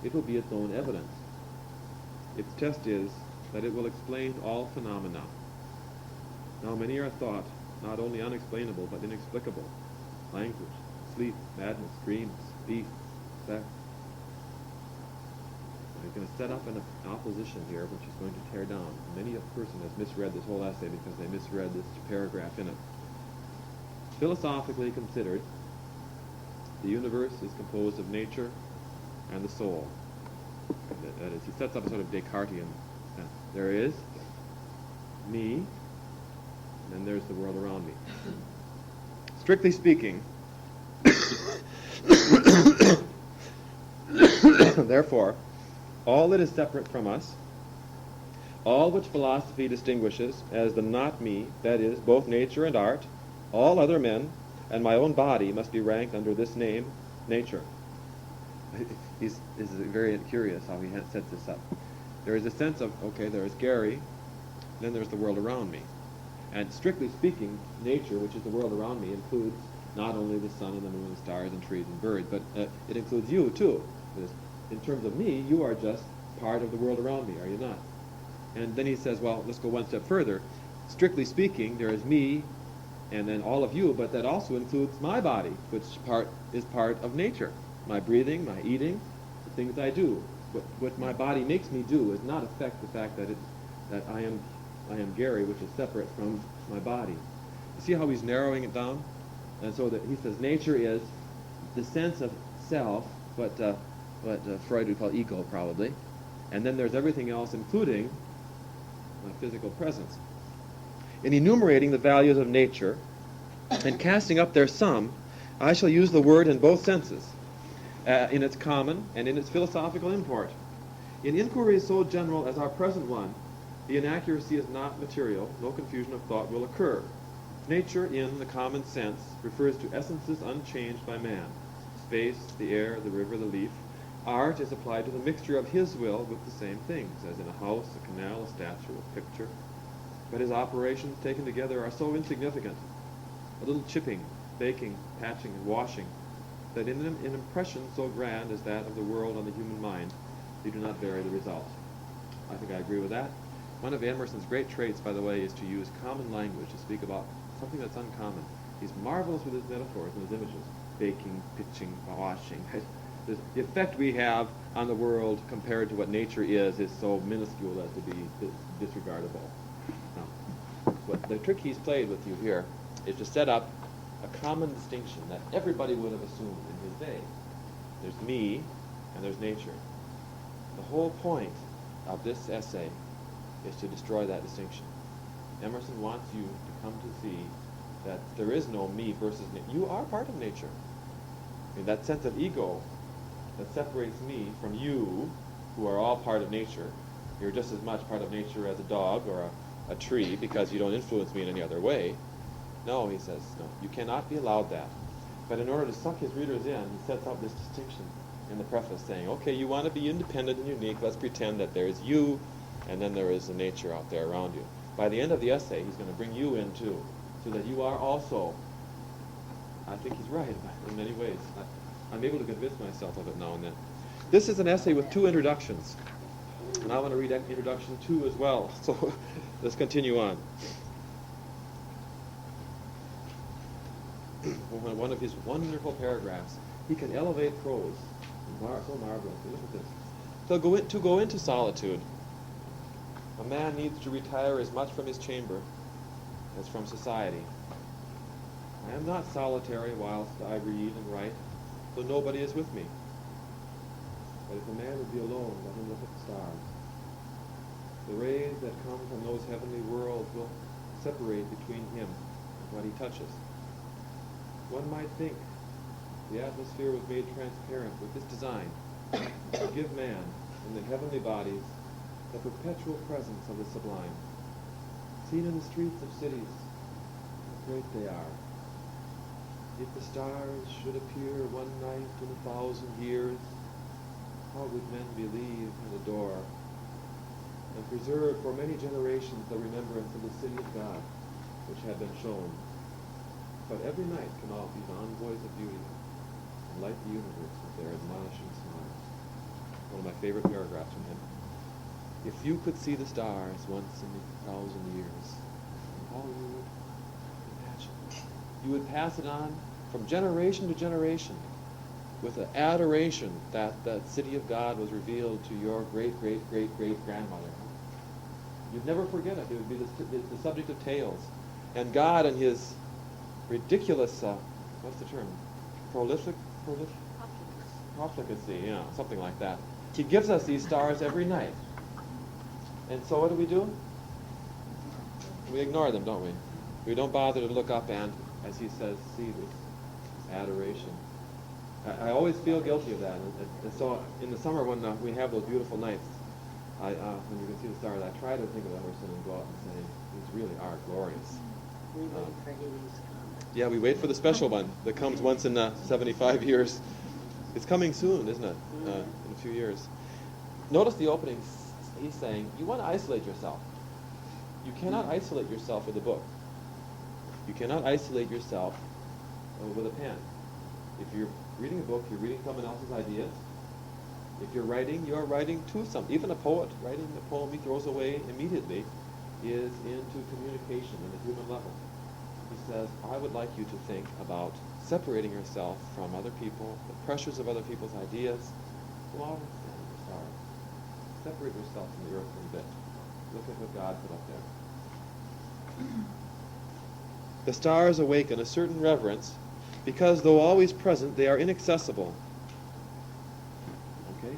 it will be its own evidence. Its test is that it will explain all phenomena. Now many are thought not only unexplainable but inexplicable. Language, sleep, madness, dreams, beasts, sex. He's going to set up an opposition here which he's going to tear down. Many a person has misread this whole essay because they misread this paragraph in it. Philosophically considered, the universe is composed of nature and the soul. That is, he sets up a sort of Descartesian sense. There is me, and then there's the world around me. Strictly speaking, therefore, all that is separate from us, all which philosophy distinguishes as the not me, that is, both nature and art, all other men, and my own body must be ranked under this name, nature. This is very curious how he sets this up. There is a sense of, okay, there is Gary, then there's the world around me. And strictly speaking, nature, which is the world around me, includes not only the sun and the moon and stars and trees and birds, but it includes you too. Because in terms of me, you are just part of the world around me, are you not? And then he says, well, let's go one step further. Strictly speaking, there is me and then all of you, but that also includes my body, which is part of nature. My breathing, my eating, the things I do. What my body makes me do does not affect the fact that I am Gary, which is separate from my body. You see how he's narrowing it down? And so that he says nature is the sense of self, what Freud would call ego probably, and then there's everything else, including my physical presence. In enumerating the values of nature and casting up their sum, I shall use the word in both senses, in its common and in its philosophical import. In inquiries so general as our present one, the inaccuracy is not material, no confusion of thought will occur. Nature, in the common sense, refers to essences unchanged by man. Space, the air, the river, the leaf. Art is applied to the mixture of his will with the same things, as in a house, a canal, a statue, a picture. But his operations taken together are so insignificant, a little chipping, baking, patching, and washing, that in an impression so grand as that of the world on the human mind, they do not vary the result. I think I agree with that. One of Emerson's great traits, by the way, is to use common language to speak about something that's uncommon. He's marvelous with his metaphors and his images. Baking, pitching, washing. The effect we have on the world compared to what nature is so minuscule as to be disregardable. Now, the trick he's played with you here is to set up a common distinction that everybody would have assumed in his day. There's me and there's nature. The whole point of this essay is to destroy that distinction. Emerson wants you to come to see that there is no me versus nature. You are part of nature. I mean, that sense of ego that separates me from you, who are all part of nature. You're just as much part of nature as a dog or a tree because you don't influence me in any other way. No, he says, no, you cannot be allowed that. But in order to suck his readers in, he sets up this distinction in the preface saying, okay, you want to be independent and unique, let's pretend that there's you and then there is the nature out there around you. By the end of the essay, he's going to bring you in too, so that you are also, I think he's right in many ways. I'm able to convince myself of it now and then. This is an essay with 2 introductions, and I want to read introduction 2 as well. So let's continue on. One of his wonderful paragraphs. He can elevate prose. So marvelously. Look at this. To go into solitude, a man needs to retire as much from his chamber as from society. I am not solitary whilst I read and write, though nobody is with me. But if a man would be alone, let him look at the stars. The rays that come from those heavenly worlds will separate between him and what he touches. One might think the atmosphere was made transparent with this design, to give man in the heavenly bodies the perpetual presence of the sublime. Seen in the streets of cities, how great they are. If the stars should appear one night in 1,000 years, how would men believe and adore and preserve for many generations the remembrance of the city of God which had been shown? But every night come out these envoys of beauty and light the universe with their admonishing smiles. One of my favorite paragraphs from him. If you could see the stars once in 1,000 years, how you would imagine. You would pass it on from generation to generation with an adoration that the city of God was revealed to your great-great-great-great-grandmother. You'd never forget it. It would be the subject of tales. And God and his ridiculous, what's the term? Profligacy, yeah, something like that. He gives us these stars every night. And so what do? We ignore them, don't we? We don't bother to look up and, as he says, see this adoration. I always feel guilty of that. And so in the summer when we have those beautiful nights, when you can see the stars, I try to think of Emerson and go out and say, these really are glorious. We wait for Hades' comet. Yeah, we wait for the special one that comes once in 75 years. It's coming soon, isn't it? In a few years. Notice the opening. He's saying, you want to isolate yourself. You cannot isolate yourself with a book. You cannot isolate yourself with a pen. If you're reading a book, you're reading someone else's ideas. If you're writing to some. Even a poet writing the poem he throws away immediately is into communication at a human level. He says, I would like you to think about separating yourself from other people, the pressures of other people's ideas. Go out and stand in the stars. Separate yourself from the earth for a bit. Look at what God put up there. The stars awaken a certain reverence because, though always present, they are inaccessible. Okay?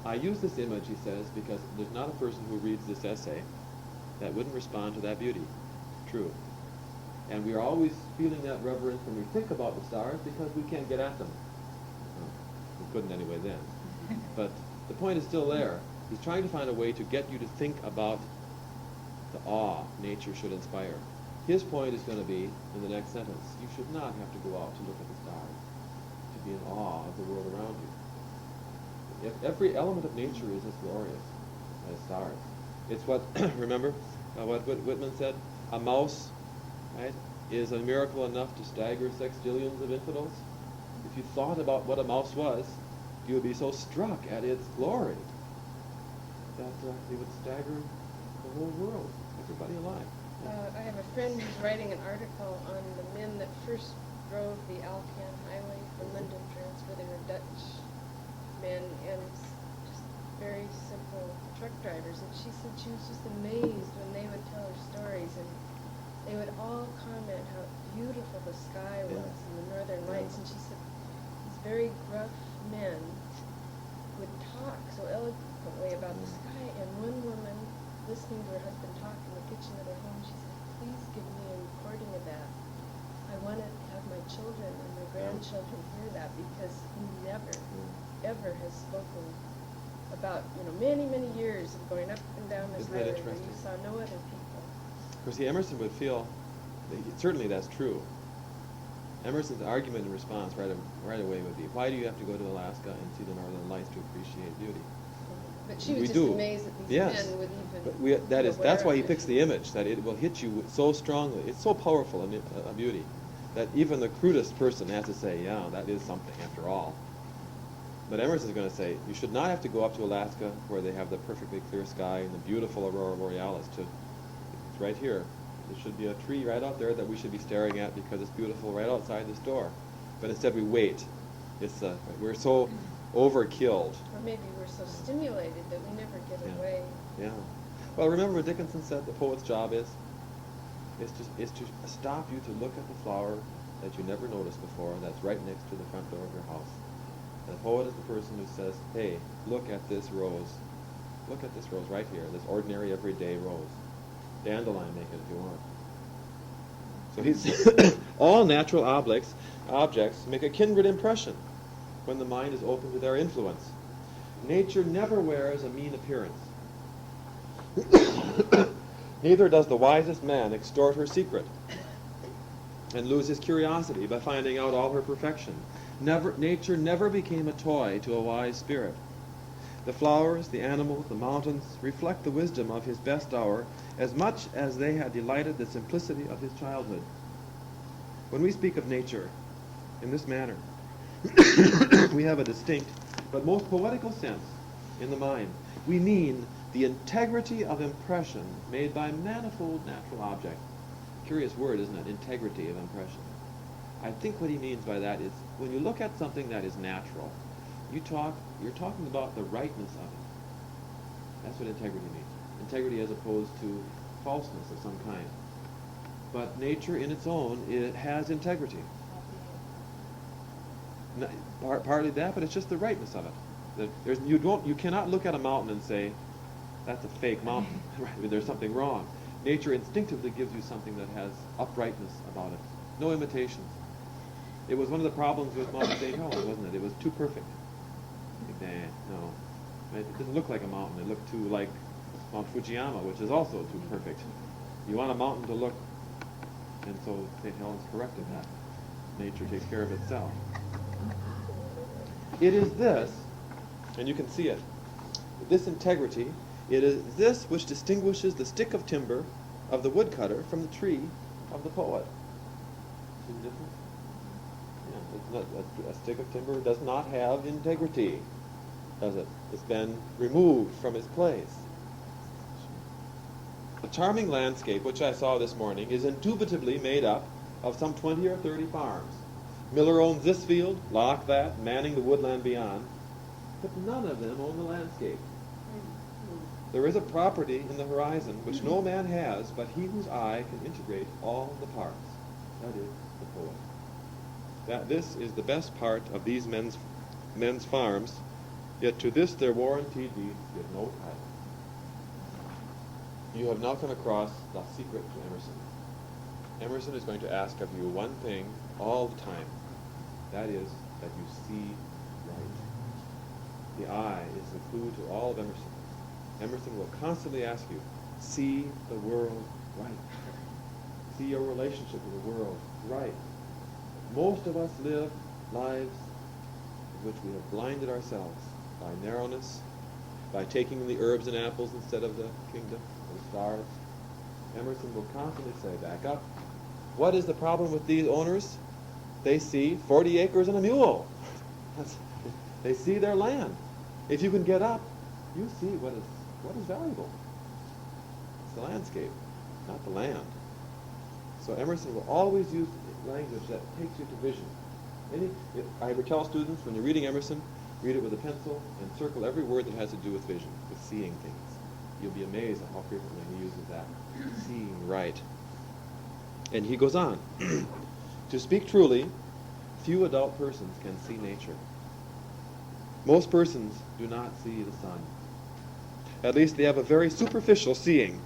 I use this image, he says, because there's not a person who reads this essay that wouldn't respond to that beauty. True. And we are always feeling that reverence when we think about the stars because we can't get at them. We couldn't anyway then. But the point is still there. He's trying to find a way to get you to think about the awe nature should inspire. His point is going to be, in the next sentence, you should not have to go out to look at the stars, to be in awe of the world around you. Every element of nature is as glorious as stars. It's what, remember what Whitman said? A mouse, right, is a miracle enough to stagger sextillions of infidels. If you thought about what a mouse was, you would be so struck at its glory that it would stagger the whole world, everybody alive. I have a friend who's writing an article on the men that first drove the Alcan Highway from London, France, where they were Dutch men and just very simple truck drivers. And she said she was just amazed when they would tell her stories, and they would all comment how beautiful the sky was and the northern lights. And she said these very gruff men would talk so eloquently about the sky, and one woman, listening to her husband talk in the kitchen of their home, she said, please give me a recording of that. I want to have my children and my grandchildren hear that, because he never, ever has spoken about, many, many years of going up and down this Isn't that highway where interesting? you saw no other people. Of course, Emerson would feel, certainly that's true. Emerson's argument and response right away would be, why do you have to go to Alaska and see the northern lights to appreciate beauty? But she was We just do. amazed that these Yes. men would even But that's why he aware of picks it. the image, that it will hit you so strongly. It's so powerful a beauty that even the crudest person has to say, yeah, that is something after all. But Emerson's going to say, you should not have to go up to Alaska where they have the perfectly clear sky and the beautiful aurora borealis. It's right here. There should be a tree right out there that we should be staring at because it's beautiful right outside this door. But instead we wait. We're so overkilled. Or maybe we're so stimulated that we never get away. Yeah. Well, remember what Dickinson said the poet's job is? It's to stop you to look at the flower that you never noticed before that's right next to the front door of your house. The poet is the person who says, hey, look at this rose. Look at this rose right here, this ordinary everyday rose. Dandelion make it if you want. So he's all natural objects make a kindred impression when the mind is open to their influence. Nature never wears a mean appearance. Neither does the wisest man extort her secret and lose his curiosity by finding out all her perfection. Nature never became a toy to a wise spirit. The flowers, the animals, the mountains reflect the wisdom of his best hour as much as they had delighted the simplicity of his childhood. When we speak of nature in this manner, we have a distinct but most poetical sense in the mind. We mean the integrity of impression made by manifold natural objects. Curious word, isn't it? Integrity of impression. I think what he means by that is when you look at something that is natural, you're talking about the rightness of it. That's what integrity means. Integrity as opposed to falseness of some kind. But nature in its own, it has integrity. Partly that, but it's just the rightness of it. You cannot look at a mountain and say, that's a fake mountain. Right? There's something wrong. Nature instinctively gives you something that has uprightness about it. No imitations. It was one of the problems with Mount St. Helens, wasn't it? It was too perfect. No. It didn't look like a mountain. It looked too like Mount Fujiyama, which is also too perfect. You want a mountain to look, and so St. Helens corrected that. Nature takes care of itself. It is this, and you can see it, this integrity, it is this which distinguishes the stick of timber of the woodcutter from the tree of the poet. See the difference? Yeah, it's not, a stick of timber does not have integrity, does it? It's been removed from its place. The charming landscape which I saw this morning is indubitably made up of some 20 or 30 farms. Miller owns this field, Locke that, Manning the woodland beyond, but none of them own the landscape. There is a property in the horizon which no man has, but he whose eye can integrate all the parts. That is the poet. That this is the best part of these men's farms, yet to this their warranty deeds give no title. You have now come across the secret to Emerson. Emerson is going to ask of you one thing all the time. That is, that you see right. The eye is the clue to all of Emerson. Emerson will constantly ask you, see the world right. See your relationship to the world right. Most of us live lives in which we have blinded ourselves by narrowness, by taking the herbs and apples instead of the kingdom, or the stars. Emerson will constantly say, back up. What is the problem with these owners? They see 40 acres and a mule. They see their land. If you can get up, you see what is valuable. It's the landscape, not the land. So Emerson will always use language that takes you to vision. I would tell students, when you're reading Emerson, read it with a pencil and circle every word that has to do with vision, with seeing things. You'll be amazed at how frequently he uses that. Seeing right. And he goes on. To speak truly, few adult persons can see nature. Most persons do not see the sun. At least they have a very superficial seeing.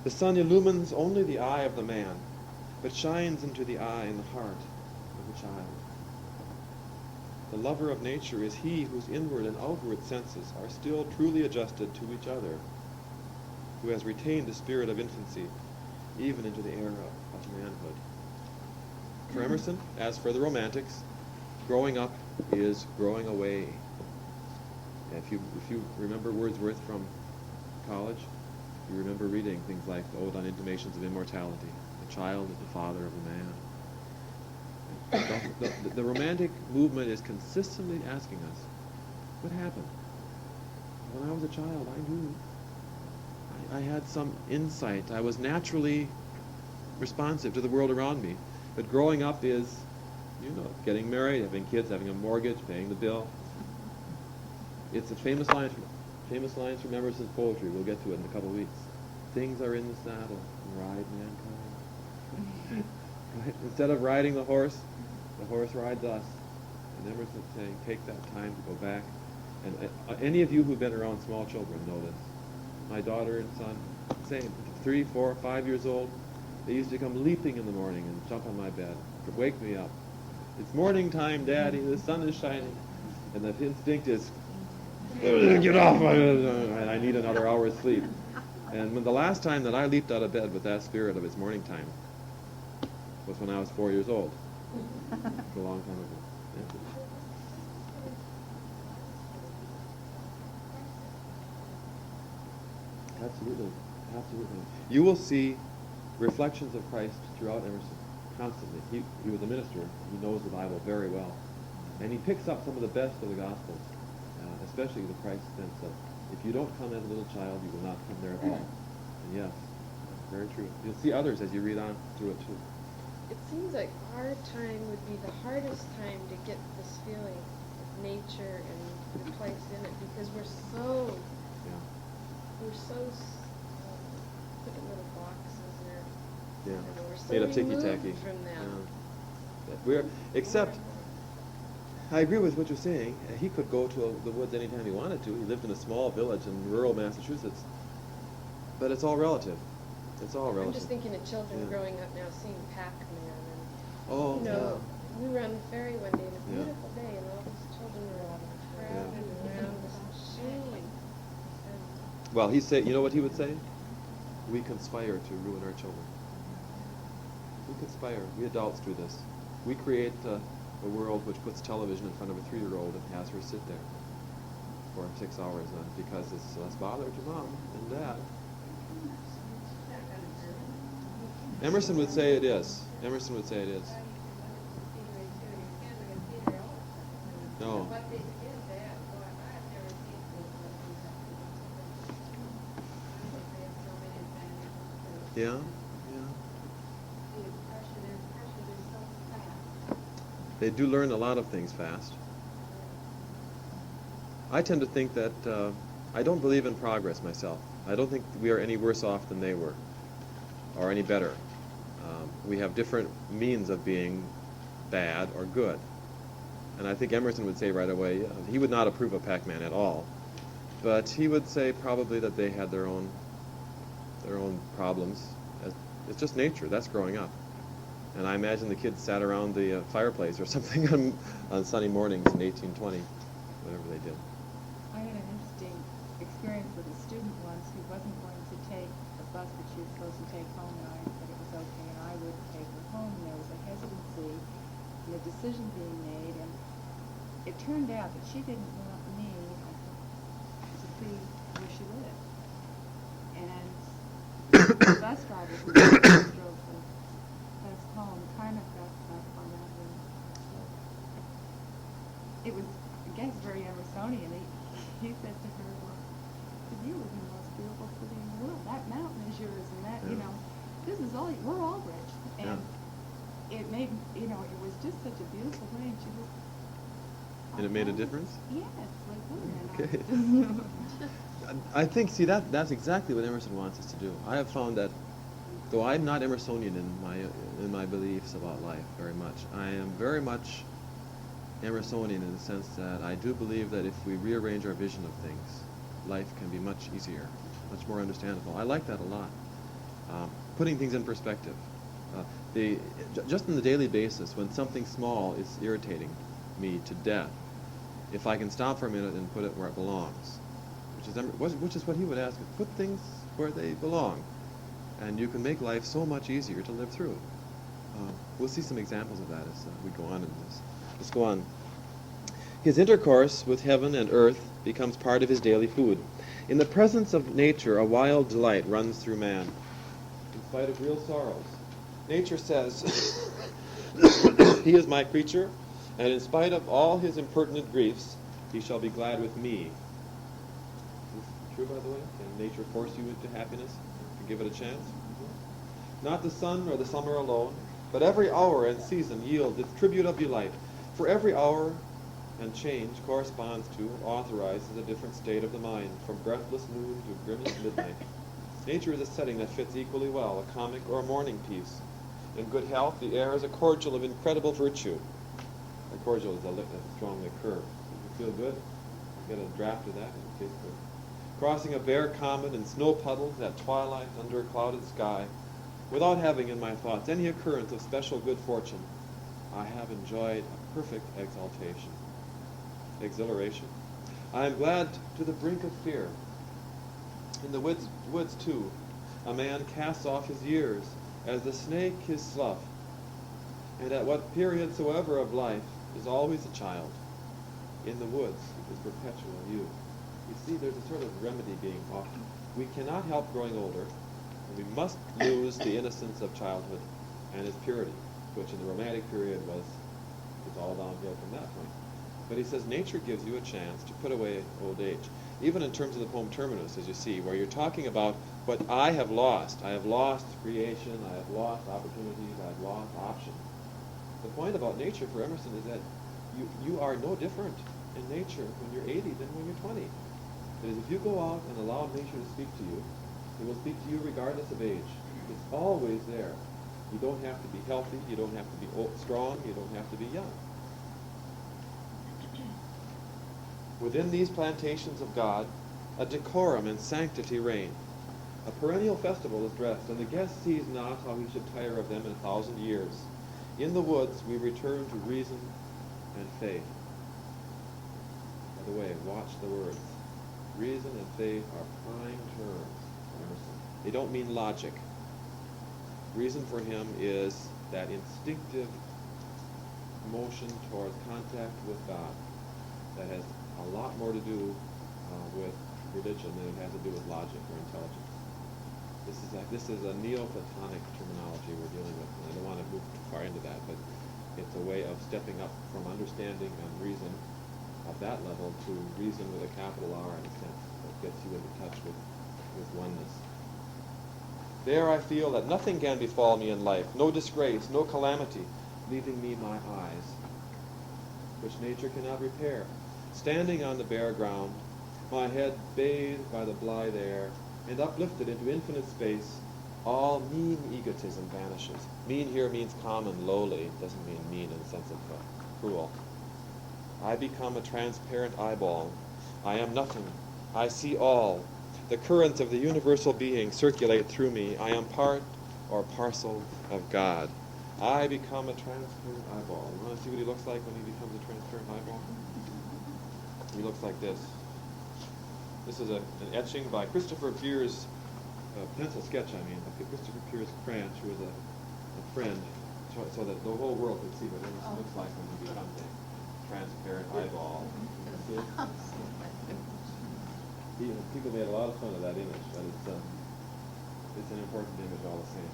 The sun illumines only the eye of the man, but shines into the eye and the heart of the child. The lover of nature is he whose inward and outward senses are still truly adjusted to each other, who has retained the spirit of infancy even into the era of manhood. For Emerson, as for the Romantics, growing up is growing away. If you remember Wordsworth from college, you remember reading things like the Ode on Intimations of Immortality. The child is the father of the man. The romantic movement is consistently asking us, what happened? When I was a child, I knew. I had some insight. I was naturally responsive to the world around me. But growing up is, getting married, having kids, having a mortgage, paying the bill. It's a famous line from Emerson's poetry. We'll get to it in a couple of weeks. Things are in the saddle, ride mankind. Right? Instead of riding the horse rides us. And Emerson's saying, take that time to go back. And any of you who've been around small children know this. My daughter and son, same, 3, 4, 5 years old, they used to come leaping in the morning and jump on my bed to wake me up. It's morning time, Daddy, the sun is shining. And the instinct is, get off, I need another hour's sleep. And when the last time that I leaped out of bed with that spirit of it's morning time was when I was 4 years old. It's a long time ago. Yeah. Absolutely. You will see reflections of Christ throughout Emerson, constantly. He was a minister. He knows the Bible very well. And he picks up some of the best of the Gospels, especially the Christ sense of, if you don't come as a little child, you will not come there at all. And yes, very true. You'll see others as you read on through it too. It seems like our time would be the hardest time to get this feeling of nature and the place in it, because we're so put in little boxes or we're so made of ticky-tacky. removed from them. Yeah. Except, I agree with what you're saying. He could go to the woods anytime he wanted to. He lived in a small village in rural Massachusetts. But it's all relative. It's all relative. I'm just thinking of children growing up now seeing Pac-Man and we were on the ferry one day, and a beautiful day, and all these children were all crowded around this machine. Well, he said, you know what he would say? We conspire to ruin our children. We conspire. We adults do this. We create a world which puts television in front of a 3-year-old and has her sit there for 6 hours because it's less bother to mom and dad. Emerson would say it is. Emerson would say it is. No. Yeah. They do learn a lot of things fast. I tend to think that I don't believe in progress myself. I don't think we are any worse off than they were, or any better. We have different means of being bad or good. And I think Emerson would say right away, he would not approve of Pac-Man at all, but he would say probably that they had their own problems. It's just nature. That's growing up. And I imagine the kids sat around the fireplace or something on sunny mornings in 1820, whatever they did. I had an interesting experience with a student once who wasn't going to take the bus that she was supposed to take home, and I said it was okay, and I would take her home. And there was a hesitancy and a decision being made, and it turned out that she didn't want me to see where she lived. And the bus driver who drove the bus home kind of got stuck on that one. It was, I guess, very Emersonian. He said to her, well, you live in the most beautiful city in the world. That mountain is yours, and that, this is all, we're all rich. And it made, it was just such a beautiful way, and she just... And it made a difference? Yes, like, wait a minute. Okay. I think, see, that's exactly what Emerson wants us to do. I have found that, though I'm not Emersonian in my beliefs about life very much, I am very much Emersonian in the sense that I do believe that if we rearrange our vision of things, life can be much easier, much more understandable. I like that a lot. Putting things in perspective. Just on the daily basis, when something small is irritating me to death, if I can stop for a minute and put it where it belongs, which is what he would ask, put things where they belong, and you can make life so much easier to live through. We'll see some examples of that as we go on in this. Let's go on. His intercourse with heaven and earth becomes part of his daily food. In the presence of nature, a wild delight runs through man. In spite of real sorrows, nature says, He is my creature, and in spite of all his impertinent griefs, he shall be glad with me. Is this true, by the way? Can nature force you into happiness and give it a chance? Not the sun nor the summer alone, but every hour and season yields its tribute of delight. For every hour and change corresponds to and authorizes a different state of the mind, from breathless noon to grimmest midnight. Nature is a setting that fits equally well a comic or a mourning piece. In good health, the air is a cordial of incredible virtue. A cordial is a strong liqueur. You feel good? Get a draft of that and it tastes good. Crossing a bare common in snow puddles at twilight under a clouded sky, without having in my thoughts any occurrence of special good fortune, I have enjoyed a perfect exhilaration. I am glad to the brink of fear. In the woods too, a man casts off his years, as the snake his slough, and at what period soever of life is always a child. In the woods is perpetual youth. You see, there's a sort of remedy being offered. We cannot help growing older, and we must lose the innocence of childhood and its purity, which in the Romantic period was all downhill from that point. But he says nature gives you a chance to put away old age. Even in terms of the poem Terminus, as you see, where you're talking about what I have lost. I have lost creation, I have lost opportunities, I have lost options. The point about nature for Emerson is that you are no different in nature when you're 80 than when you're 20. That is, if you go out and allow nature to speak to you, it will speak to you regardless of age. It's always there. You don't have to be healthy, you don't have to be strong, you don't have to be young. Within these plantations of God, a decorum and sanctity reign. A perennial festival is dressed, and the guest sees not how he should tire of them in 1,000 years. In the woods we return to reason and faith. By the way, watch the words. Reason and faith are prime terms for Emerson. They don't mean logic. Reason for him is that instinctive motion towards contact with God that has a lot more to do with religion than it has to do with logic or intelligence. This is a Neoplatonic terminology we're dealing with, and I don't want to move too far into that, but it's a way of stepping up from understanding and reason at that level to reason with a capital R in a sense that gets you into touch with oneness. There I feel that nothing can befall me in life, no disgrace, no calamity, leaving me my eyes, which nature cannot repair. Standing on the bare ground, my head bathed by the blithe air, and uplifted into infinite space, all mean egotism vanishes. Mean here means common, lowly. It doesn't mean mean in the sense of cruel. I become a transparent eyeball. I am nothing. I see all. The currents of the universal being circulate through me. I am part or parcel of God. I become a transparent eyeball. You want to see what he looks like when he becomes a transparent eyeball? He looks like this. This is an etching by Christopher Pierce, pencil sketch, Christopher Pierce Cranch, who was a friend, so that the whole world could see what Emerson looks like when he becomes a transparent eyeball. People made a lot of fun of that image, but it's an important image all the same.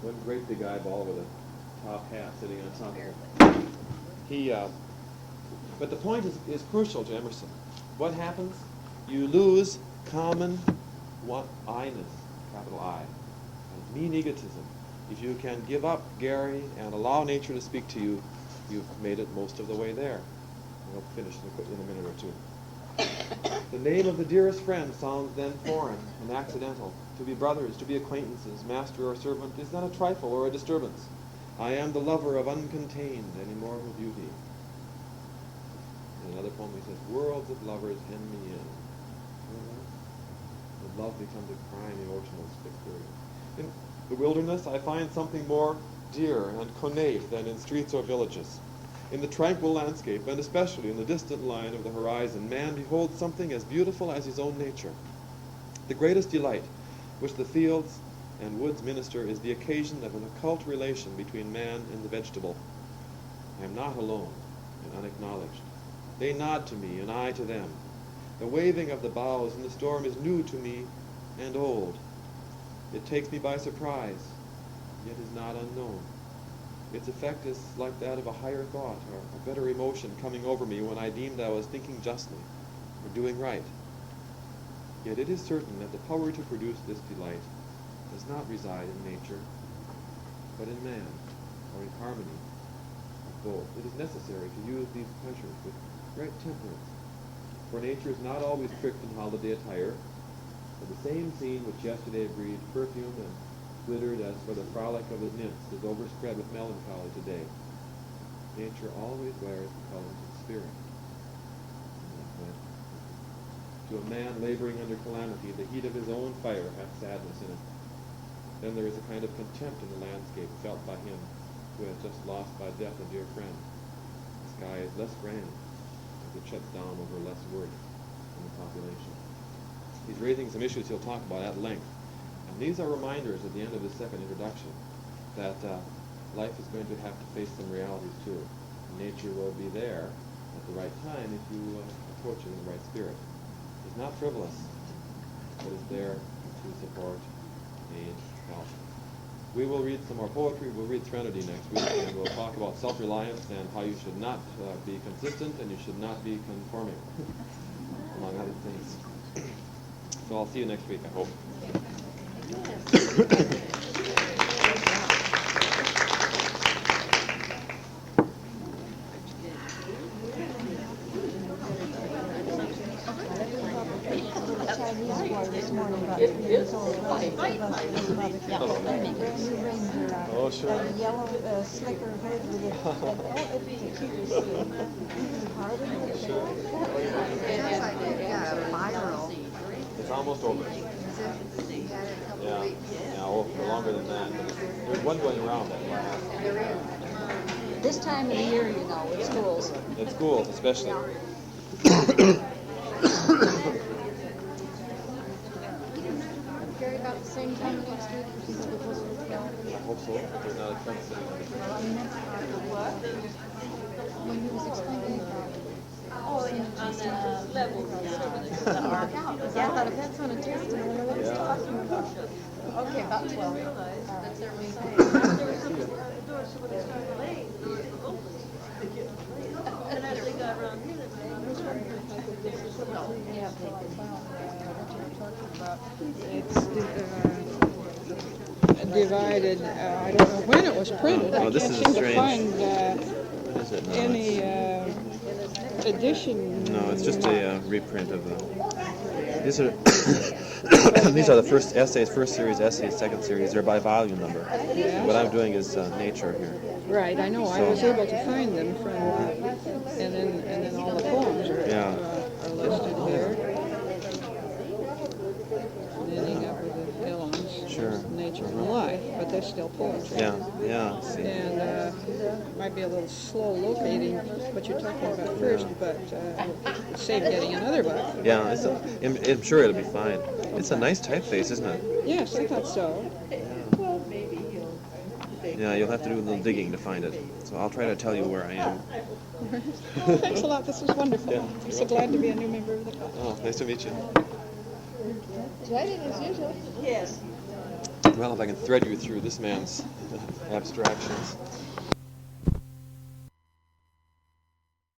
One great big eyeball with a top hat sitting on top of it. But the point is crucial to Emerson. What happens? You lose common I-ness, capital I, and mean egotism. If you can give up Gary and allow nature to speak to you, you've made it most of the way there. We'll finish in a minute or two. The name of the dearest friend sounds then foreign and accidental. To be brothers, to be acquaintances, master or servant, is then a trifle or a disturbance. I am the lover of uncontained and immortal beauty. In another poem he says, worlds of lovers hem me in. The love becomes a prime emotional experience. In the wilderness I find something more dear and connate than in streets or villages. In the tranquil landscape, and especially in the distant line of the horizon, man beholds something as beautiful as his own nature. The greatest delight which the fields and woods minister is the occasion of an occult relation between man and the vegetable. I am not alone and unacknowledged. They nod to me, and I to them. The waving of the boughs in the storm is new to me and old. It takes me by surprise. yet is not unknown. Its effect is like that of a higher thought or a better emotion coming over me when I deemed I was thinking justly or doing right. Yet it is certain that the power to produce this delight does not reside in nature, but in man, or in harmony of both. It is necessary to use these pleasures with great temperance, for nature is not always tricked in holiday attire, but the same scene which yesterday breathed perfume and glittered as for the frolic of the nymphs is overspread with melancholy today. Nature always wears the colors of spirit. To a man laboring under calamity, the heat of his own fire hath sadness in it. Then there is a kind of contempt in the landscape felt by him who has just lost by death a dear friend. The sky is less grand, as it shuts down over less worth in the population. He's raising some issues he'll talk about at length. And these are reminders at the end of the second introduction that life is going to have to face some realities too. Nature will be there at the right time if you approach it in the right spirit. It's not frivolous, but is there to support, aid, help. We will read some more poetry. We'll read Threnody next week, and we'll talk about self-reliance and how you should not be consistent and you should not be conforming, among other things. So I'll see you next week, I hope. Oh, sure. Yellow slicker head with it. Viral. It's almost over. Yeah, well, for longer than that. There's one going around that last. This time of the year, you know, with schools. At schools, especially. Gary, about the same time next week, or since we're closer to 12? I hope so. There's not a trend sitting on the When he was explaining about I thought if that's on a test, I don't know what he's talking about. Okay, about 12. That's their main And as they got around here, they were It's divided. I don't know when it was printed. Oh, I this can't is seem to strange. find What is it now? any edition. No, it's just a reprint of the. These are these are the first essays, first series essays, second series. They're by volume number. What I'm doing is nature here. Right, I know. I was able to find them from, and then all the poems are, are listed here. Ending up with the elements, Sure. nature and life, but they're still poetry. Yeah. See. And might be a little slow locating what you're talking about first, but it's safe getting another book. Yeah, I'm sure it'll be fine. It's a nice typeface, isn't it? Yes, I thought so. Yeah, you'll have to do a little digging to find it. So I'll try to tell you where I am. Oh, thanks a lot. This was wonderful. Yeah. I'm so glad to be a new member of the club. Oh, nice to meet you. Excited as usual. Yes. Well, if I can thread you through this man's abstractions.